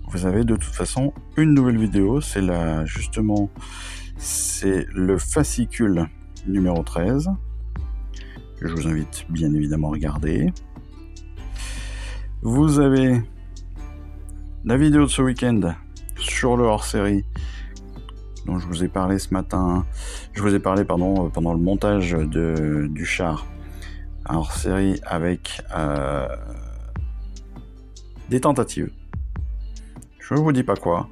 Vous avez de toute façon une nouvelle vidéo, c'est le fascicule numéro 13, que je vous invite bien évidemment à regarder. Vous avez la vidéo de ce week-end sur le hors-série dont je vous ai parlé ce matin. Je vous ai parlé pendant le montage du char, un hors-série avec des tentatives. Je ne vous dis pas quoi,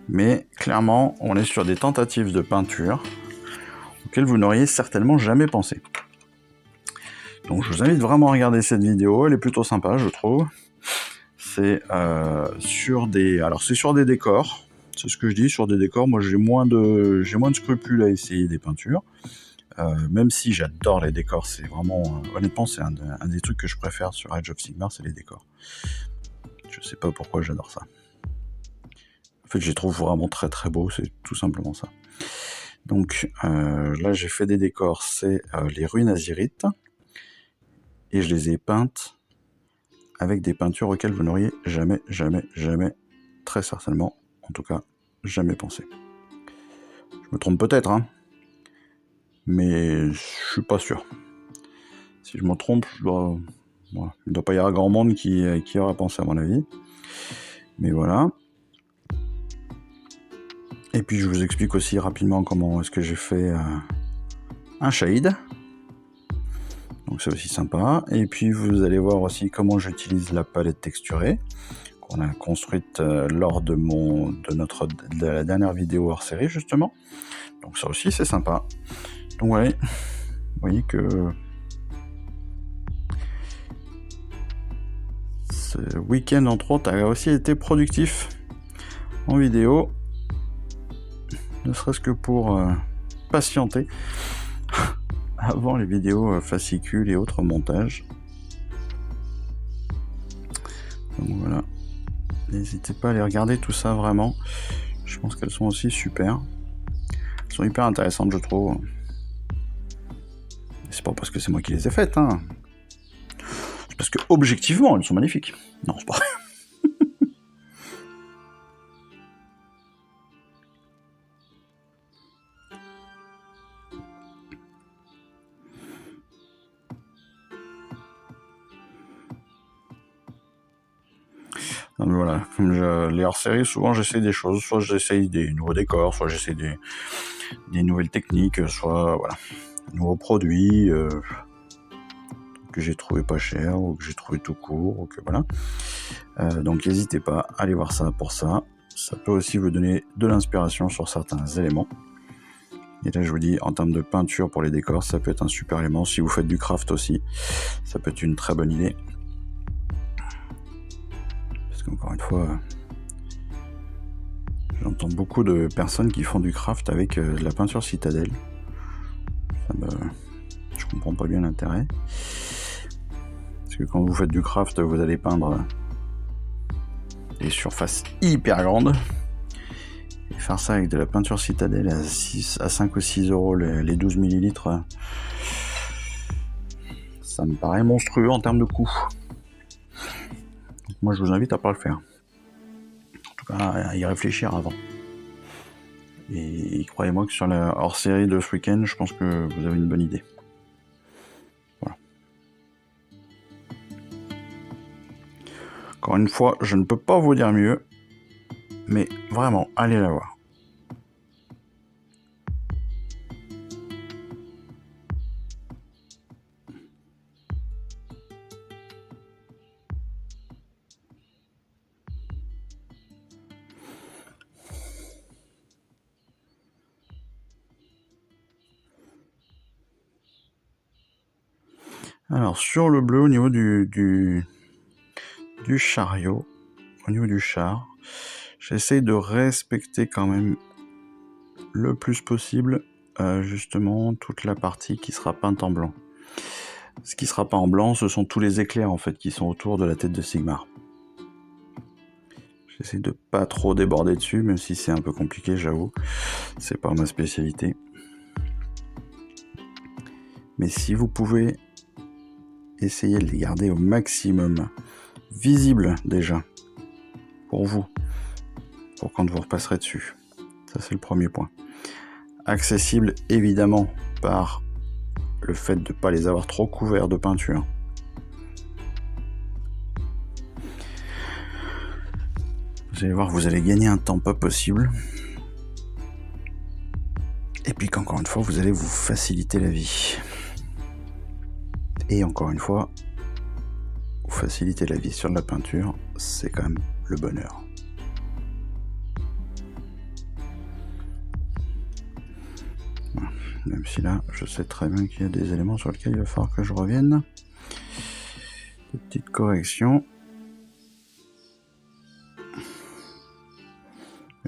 mais clairement, on est sur des tentatives de peinture auxquelles vous n'auriez certainement jamais pensé. Donc je vous invite vraiment à regarder cette vidéo, elle est plutôt sympa, je trouve. C'est sur des décors, c'est ce que je dis, sur des décors. Moi j'ai moins de scrupules à essayer des peintures, même si j'adore les décors. C'est vraiment, honnêtement, c'est un des trucs que je préfère sur Age of Sigmar, c'est les décors. Je sais pas pourquoi j'adore ça. En fait, je les trouve vraiment très très beaux, c'est tout simplement ça. Donc là, j'ai fait des décors, c'est les ruines azirites, et je les ai peintes avec des peintures auxquelles vous n'auriez jamais, très certainement, en tout cas, jamais pensé. Je me trompe peut-être, hein, mais je suis pas sûr. Si je me trompe, il ne doit pas y avoir grand monde qui aura pensé à mon avis. Mais voilà. Et puis je vous explique aussi rapidement comment est-ce que j'ai fait un shade. Donc c'est aussi sympa. Et puis vous allez voir aussi comment j'utilise la palette texturée qu'on a construite lors de la dernière vidéo hors série justement. Donc ça aussi c'est sympa. Donc ouais, vous voyez que ce week-end entre autres a aussi été productif en vidéo, ne serait-ce que pour patienter avant les vidéos fascicules et autres montages. Donc voilà, n'hésitez pas à aller regarder tout ça vraiment, je pense qu'elles sont aussi super, elles sont hyper intéressantes je trouve. C'est pas parce que c'est moi qui les ai faites, hein. C'est parce que objectivement elles sont magnifiques. Non, c'est pas vrai. Donc voilà, comme les hors-séries, souvent j'essaie des choses, soit j'essaye des nouveaux décors, soit j'essaie des nouvelles techniques, soit voilà, nouveaux produits. que j'ai trouvé pas cher, ou que j'ai trouvé tout court, ou que voilà. Donc n'hésitez pas à aller voir ça pour ça. Ça peut aussi vous donner de l'inspiration sur certains éléments. Et là, je vous dis, en termes de peinture pour les décors, ça peut être un super élément. Si vous faites du craft aussi, ça peut être une très bonne idée. Parce qu'encore une fois, j'entends beaucoup de personnes qui font du craft avec de la peinture citadelle. Je comprends pas bien l'intérêt. Parce que quand vous faites du craft, vous allez peindre des surfaces hyper grandes. Et faire ça avec de la peinture citadelle à 5 ou 6 euros les 12 millilitres, ça me paraît monstrueux en termes de coût. Donc moi, je vous invite à pas le faire. En tout cas, à y réfléchir avant. Et croyez-moi que sur la hors-série de ce week-end, je pense que vous avez une bonne idée. Voilà. Encore une fois, je ne peux pas vous dire mieux, mais vraiment, allez la voir. Alors, sur le bleu, au niveau du chariot, au niveau du char, j'essaye de respecter quand même le plus possible justement toute la partie qui sera peinte en blanc. Ce qui sera pas en blanc, ce sont tous les éclairs en fait qui sont autour de la tête de Sigmar. J'essaie de pas trop déborder dessus, même si c'est un peu compliqué, j'avoue. C'est pas ma spécialité. Mais si vous pouvez essayer de les garder au maximum visibles déjà pour vous, pour quand vous repasserez dessus. Ça, c'est le premier point. Accessible évidemment par le fait de ne pas les avoir trop couverts de peinture. Vous allez voir, vous allez gagner un temps pas possible. Et puis qu'encore une fois, vous allez vous faciliter la vie. Et encore une fois, vous faciliter la vie sur de la peinture, c'est quand même le bonheur. Voilà. Même si là, je sais très bien qu'il y a des éléments sur lesquels il va falloir que je revienne. Des petites corrections.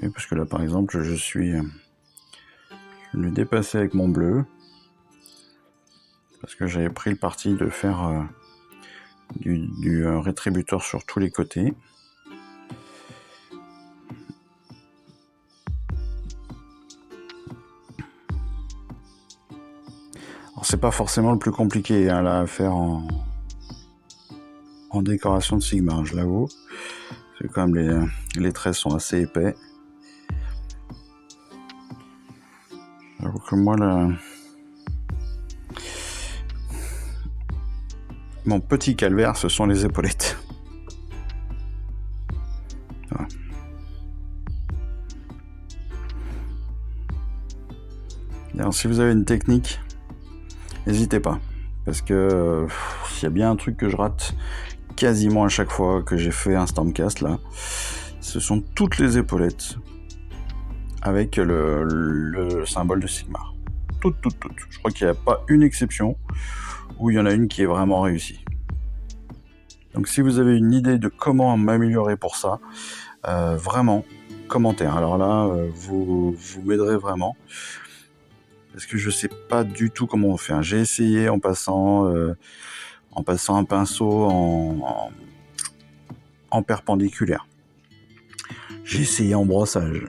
Et parce que là, par exemple, je suis venu dépasser avec mon bleu. Parce que j'avais pris le parti de faire du rétributeur sur tous les côtés. Alors c'est pas forcément le plus compliqué hein, là, à faire en décoration de Sigmar, je l'avoue. C'est quand même les traits sont assez épais. J'avoue que moi là, mon petit calvaire, ce sont les épaulettes. Voilà. Alors, si vous avez une technique, n'hésitez pas. Parce que s'il y a bien un truc que je rate quasiment à chaque fois que j'ai fait un Stormcast, là, ce sont toutes les épaulettes avec le symbole de Sigmar. Toutes. Je crois qu'il n'y a pas une exception où il y en a une qui est vraiment réussie. Donc si vous avez une idée de comment m'améliorer pour ça, vraiment, commentaire. Alors là, vous m'aiderez vraiment. Parce que je sais pas du tout comment on fait. J'ai essayé en passant un pinceau en perpendiculaire. J'ai essayé en brossage.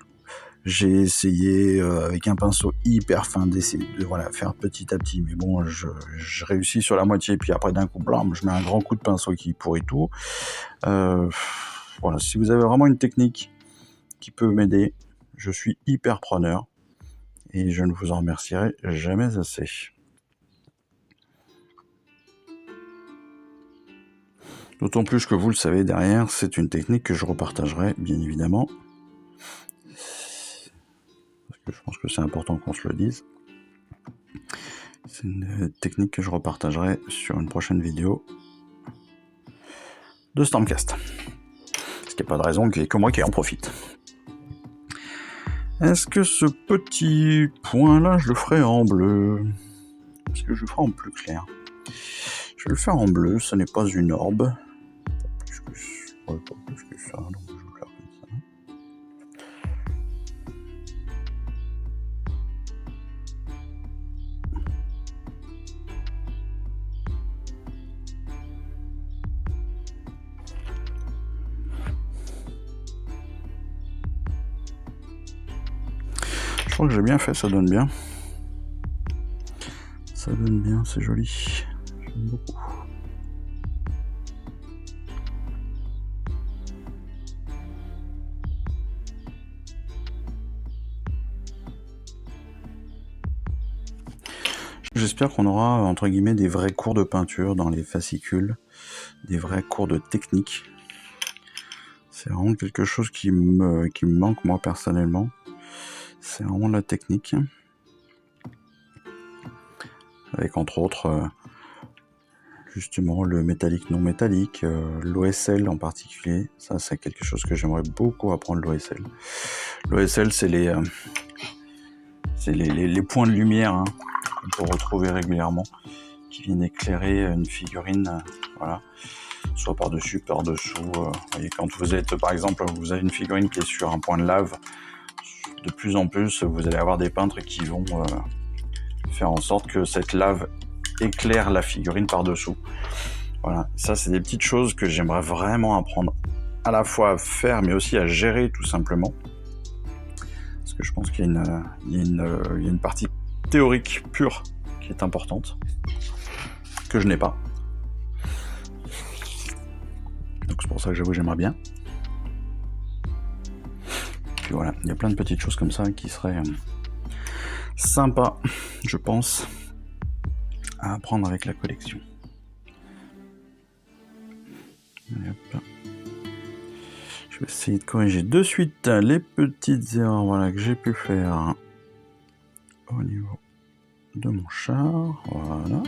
J'ai essayé avec un pinceau hyper fin d'essayer de faire petit à petit. Mais bon, je réussis sur la moitié. Puis après d'un coup, blam, je mets un grand coup de pinceau qui pourrit tout. Voilà, si vous avez vraiment une technique qui peut m'aider, je suis hyper preneur. Et je ne vous en remercierai jamais assez. D'autant plus que vous le savez derrière, c'est une technique que je repartagerai, bien évidemment. Parce que je pense que c'est important qu'on se le dise. C'est une technique que je repartagerai sur une prochaine vidéo de Stormcast. Parce qu'il n'y a pas de raison qu'il n'y ait que moi qui en profite. Est-ce que ce petit point-là, je le ferai en bleu? Est-ce que je le ferai en plus clair? Je vais le faire en bleu, ce n'est pas une orbe. Pas plus que ça, donc je vais le faire comme ça. Je crois que j'ai bien fait, ça donne bien. Ça donne bien, c'est joli. J'aime beaucoup. J'espère qu'on aura, entre guillemets, des vrais cours de peinture dans les fascicules, des vrais cours de technique. C'est vraiment quelque chose qui me manque, moi, personnellement. C'est vraiment la technique. Avec, entre autres, justement, le métallique, non métallique, l'OSL en particulier. Ça, c'est quelque chose que j'aimerais beaucoup apprendre, l'OSL. L'OSL, c'est les points de lumière, hein, qu'on peut retrouver régulièrement, qui viennent éclairer une figurine, voilà, soit par-dessus, par-dessous. Et quand vous êtes, par exemple, vous avez une figurine qui est sur un point de lave, de plus en plus, vous allez avoir des peintres qui vont faire en sorte que cette lave éclaire la figurine par-dessous. Voilà, ça, c'est des petites choses que j'aimerais vraiment apprendre, à la fois à faire, mais aussi à gérer, tout simplement. Parce que je pense qu'il y a une partie théorique pure qui est importante, que je n'ai pas. Donc c'est pour ça que j'avoue, j'aimerais bien. Puis voilà, il y a plein de petites choses comme ça qui seraient sympas, je pense, à apprendre avec la collection. Et hop. Je vais essayer de corriger de suite les petites erreurs, voilà, que j'ai pu faire au niveau de mon char. Voilà,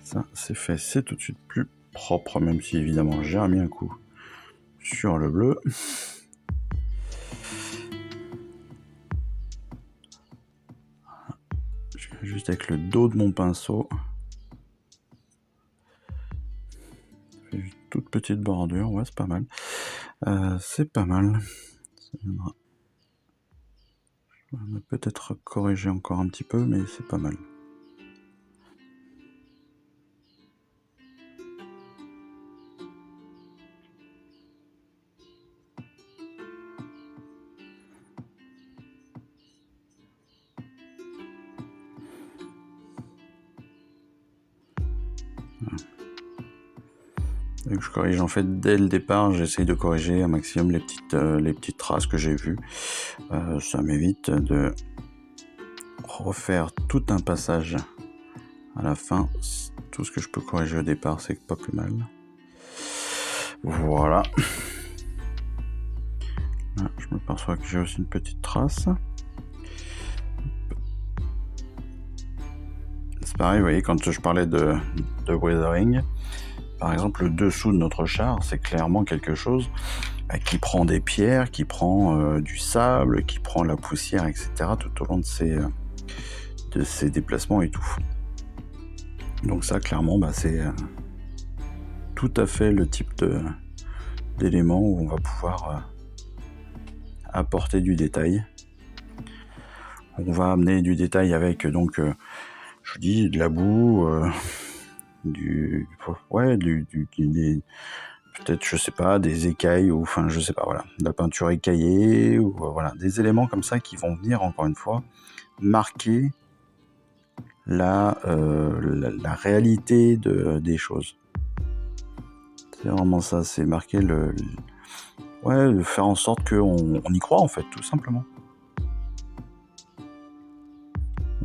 ça c'est fait, c'est tout de suite plus propre, même si évidemment j'ai remis un coup sur le bleu. Je vais juste avec le dos de mon pinceau. Je fais une toute petite bordure, ouais, c'est pas mal. C'est pas mal. On va peut-être corriger encore un petit peu, mais c'est pas mal. Donc je corrige en fait dès le départ, j'essaye de corriger un maximum les petites traces que j'ai vues. Ça m'évite de refaire tout un passage à la fin. Tout ce que je peux corriger au départ, c'est pas plus mal. Voilà. Là, je me perçois que j'ai aussi une petite trace. C'est pareil, vous voyez, quand je parlais de weathering, par exemple, le dessous de notre char, c'est clairement quelque chose qui prend des pierres, qui prend du sable, qui prend la poussière, etc. tout au long de ces déplacements et tout. Donc ça, clairement, c'est tout à fait le type d'élément où on va pouvoir apporter du détail. On va amener du détail avec, donc, je vous dis, de la boue, peut-être, je sais pas, des écailles, ou enfin, je sais pas, voilà, de la peinture écaillée, ou voilà, des éléments comme ça qui vont venir, encore une fois, marquer la réalité des choses. C'est vraiment ça, c'est marquer faire en sorte qu'on y croit, en fait, tout simplement.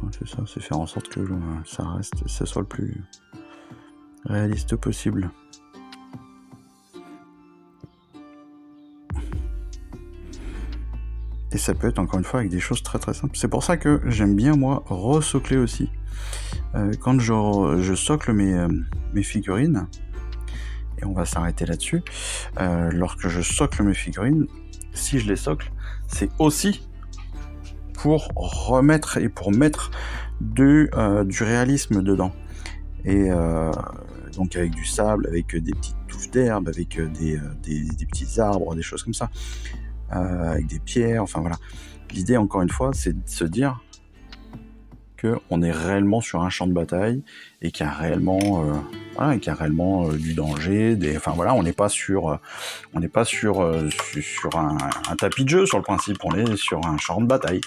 Ouais, c'est ça, c'est faire en sorte que ça soit le plus réaliste possible. Et ça peut être encore une fois avec des choses très très simples. C'est pour ça que j'aime bien moi resocler aussi. Quand je socle mes figurines, et on va s'arrêter là-dessus, lorsque je socle mes figurines, si je les socle, c'est aussi pour remettre et pour mettre du réalisme dedans. Et donc avec du sable, avec des petites touffes d'herbe, avec des petits arbres, des choses comme ça, avec des pierres, enfin voilà. L'idée, encore une fois, c'est de se dire qu'on est réellement sur un champ de bataille et qu'il y a réellement, du danger. Enfin voilà, on n'est pas sur un tapis de jeu sur le principe, on est sur un champ de bataille.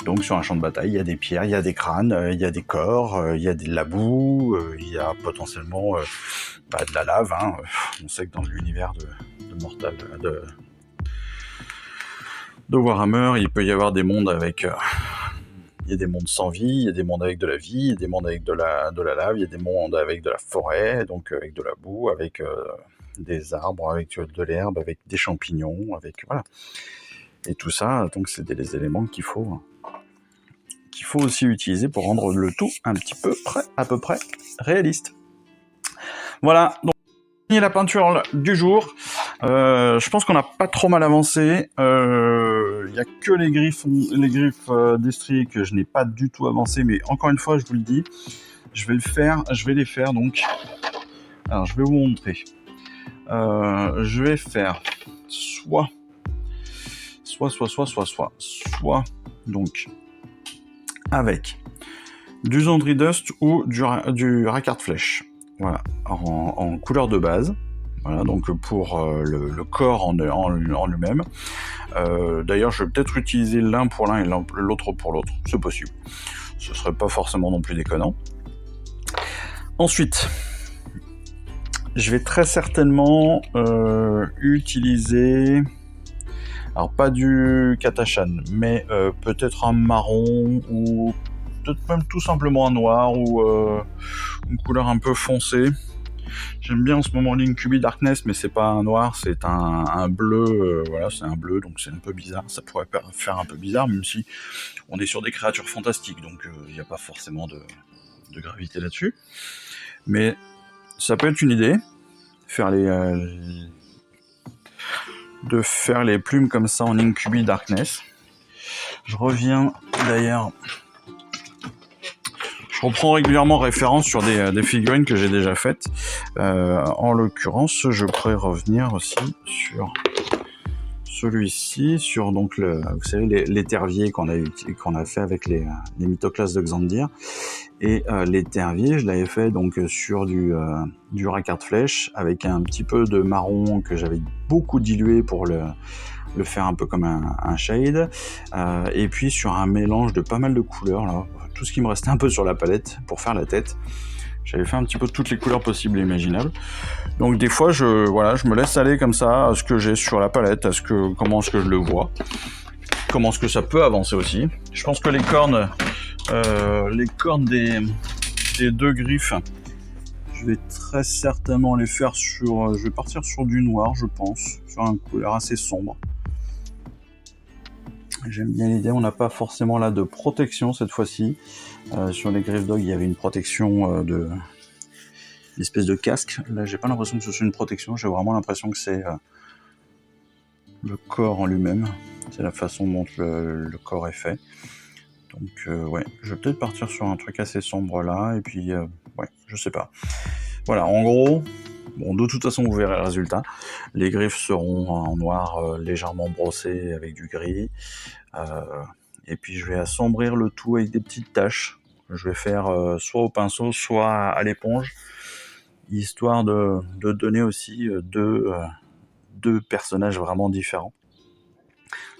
Donc sur un champ de bataille, il y a des pierres, il y a des crânes, il y a des corps, il y a de la boue, il y a potentiellement de la lave. Hein. On sait que dans l'univers de Mortal, de Warhammer, il peut y avoir des mondes avec... il y a des mondes sans vie, il y a des mondes avec de la vie, il y a des mondes avec de la lave, il y a des mondes avec de la forêt, donc avec de la boue, avec des arbres, avec de l'herbe, avec des champignons, avec... Voilà. Et tout ça, donc c'est des éléments qu'il faut aussi utiliser pour rendre le tout un petit peu à peu près réaliste. Voilà, donc la peinture du jour. Je pense qu'on n'a pas trop mal avancé. Il n'y a que les griffes d'Estrie que je n'ai pas du tout avancé, mais encore une fois, je vous le dis, je vais les faire donc. Alors, je vais vous montrer. Je vais faire soit donc avec du Zandri Dust ou du Rackard Flèche. Voilà, en couleur de base. Voilà, donc pour le corps en lui-même. D'ailleurs, je vais peut-être utiliser l'un pour l'un et l'autre pour l'autre. C'est possible. Ce serait pas forcément non plus déconnant. Ensuite, je vais très certainement utiliser... Alors, pas du Katashan, mais peut-être un marron ou peut-être même tout simplement un noir ou une couleur un peu foncée. J'aime bien en ce moment l'Incubi Darkness, mais c'est pas un noir, c'est un bleu. Voilà, c'est un bleu, donc c'est un peu bizarre. Ça pourrait faire un peu bizarre, même si on est sur des créatures fantastiques, donc il n'y a pas forcément de gravité là-dessus. Mais ça peut être une idée, de faire les plumes comme ça en Incubi Darkness. Je reviens d'ailleurs... Je reprends régulièrement référence sur des figurines que j'ai déjà faites. En l'occurrence, je pourrais revenir aussi sur celui-ci, sur donc vous savez l'étervier qu'on a fait avec les mythoclastes de Xandir. Et l'étervier, je l'avais fait donc sur du Rackard Flèche avec un petit peu de marron que j'avais beaucoup dilué pour le faire un peu comme un shade, et puis sur un mélange de pas mal de couleurs là, tout ce qui me restait un peu sur la palette pour faire la tête. J'avais fait un petit peu toutes les couleurs possibles et imaginables. Donc des fois, je me laisse aller comme ça à ce que j'ai sur la palette, comment est-ce que je le vois, comment est-ce que ça peut avancer aussi. Je pense que les cornes des deux griffes, je vais très certainement les faire je vais partir sur du noir, je pense, sur une couleur assez sombre. J'aime bien l'idée, on n'a pas forcément là de protection cette fois-ci. Sur les griffes dog, il y avait une protection une espèce de casque. Là, j'ai pas l'impression que ce soit une protection, j'ai vraiment l'impression que c'est le corps en lui-même. C'est la façon dont le corps est fait. Donc ouais, je vais peut-être partir sur un truc assez sombre là, et puis ouais, je sais pas. Voilà, en gros... Bon, de toute façon, vous verrez le résultat. Les griffes seront en noir légèrement brossé avec du gris. Et puis, je vais assombrir le tout avec des petites taches. Je vais faire soit au pinceau, soit à l'éponge, histoire de donner aussi deux personnages vraiment différents.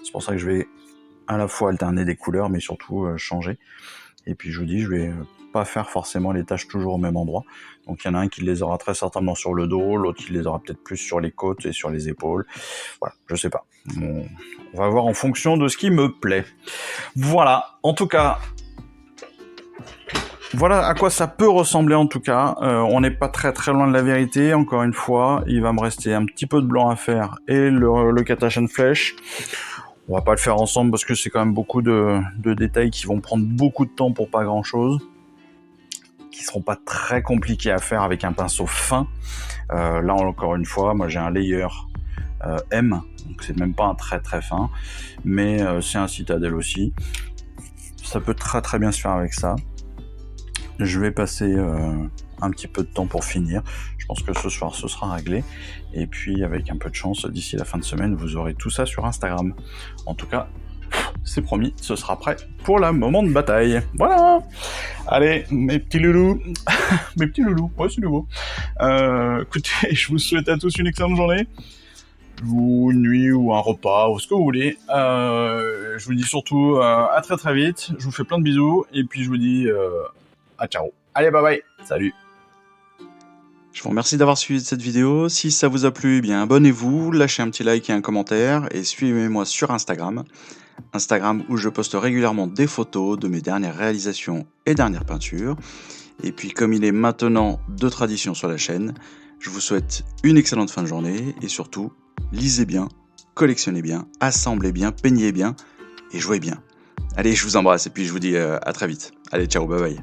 C'est pour ça que je vais à la fois alterner des couleurs, mais surtout changer. Et puis, je vous dis, je vais... pas faire forcément les tâches toujours au même endroit. Donc il y en a un qui les aura très certainement sur le dos, l'autre qui les aura peut-être plus sur les côtes et sur les épaules. Voilà, je sais pas. On va voir en fonction de ce qui me plaît. Voilà, en tout cas, voilà à quoi ça peut ressembler en tout cas. On n'est pas très très loin de la vérité. Encore une fois, il va me rester un petit peu de blanc à faire et le Katashan Flèche. On va pas le faire ensemble parce que c'est quand même beaucoup de détails qui vont prendre beaucoup de temps pour pas grand chose, qui seront pas très compliqués à faire avec un pinceau fin. Là encore une fois, moi j'ai un layer M, donc c'est même pas un très très fin, mais c'est un citadelle aussi. Ça peut très bien se faire avec ça. Je vais passer un petit peu de temps pour finir. Je pense que ce soir ce sera réglé. Et puis avec un peu de chance, d'ici la fin de semaine, vous aurez tout ça sur Instagram. En tout cas, c'est promis, ce sera prêt pour le moment de bataille. Voilà. Allez, mes petits loulous. Mes petits loulous, ouais c'est nouveau. Écoutez, je vous souhaite à tous une excellente journée. Ou une nuit, ou un repas, ou ce que vous voulez. Je vous dis surtout à très vite. Je vous fais plein de bisous. Et puis je vous dis à ciao. Allez, bye bye. Salut. Je vous remercie d'avoir suivi cette vidéo. Si ça vous a plu, eh bien abonnez-vous, lâchez un petit like et un commentaire et suivez-moi sur Instagram. Instagram où je poste régulièrement des photos de mes dernières réalisations et dernières peintures. Et puis comme il est maintenant de tradition sur la chaîne, je vous souhaite une excellente fin de journée et surtout, lisez bien, collectionnez bien, assemblez bien, peignez bien et jouez bien. Allez, je vous embrasse et puis je vous dis à très vite. Allez, ciao, bye bye.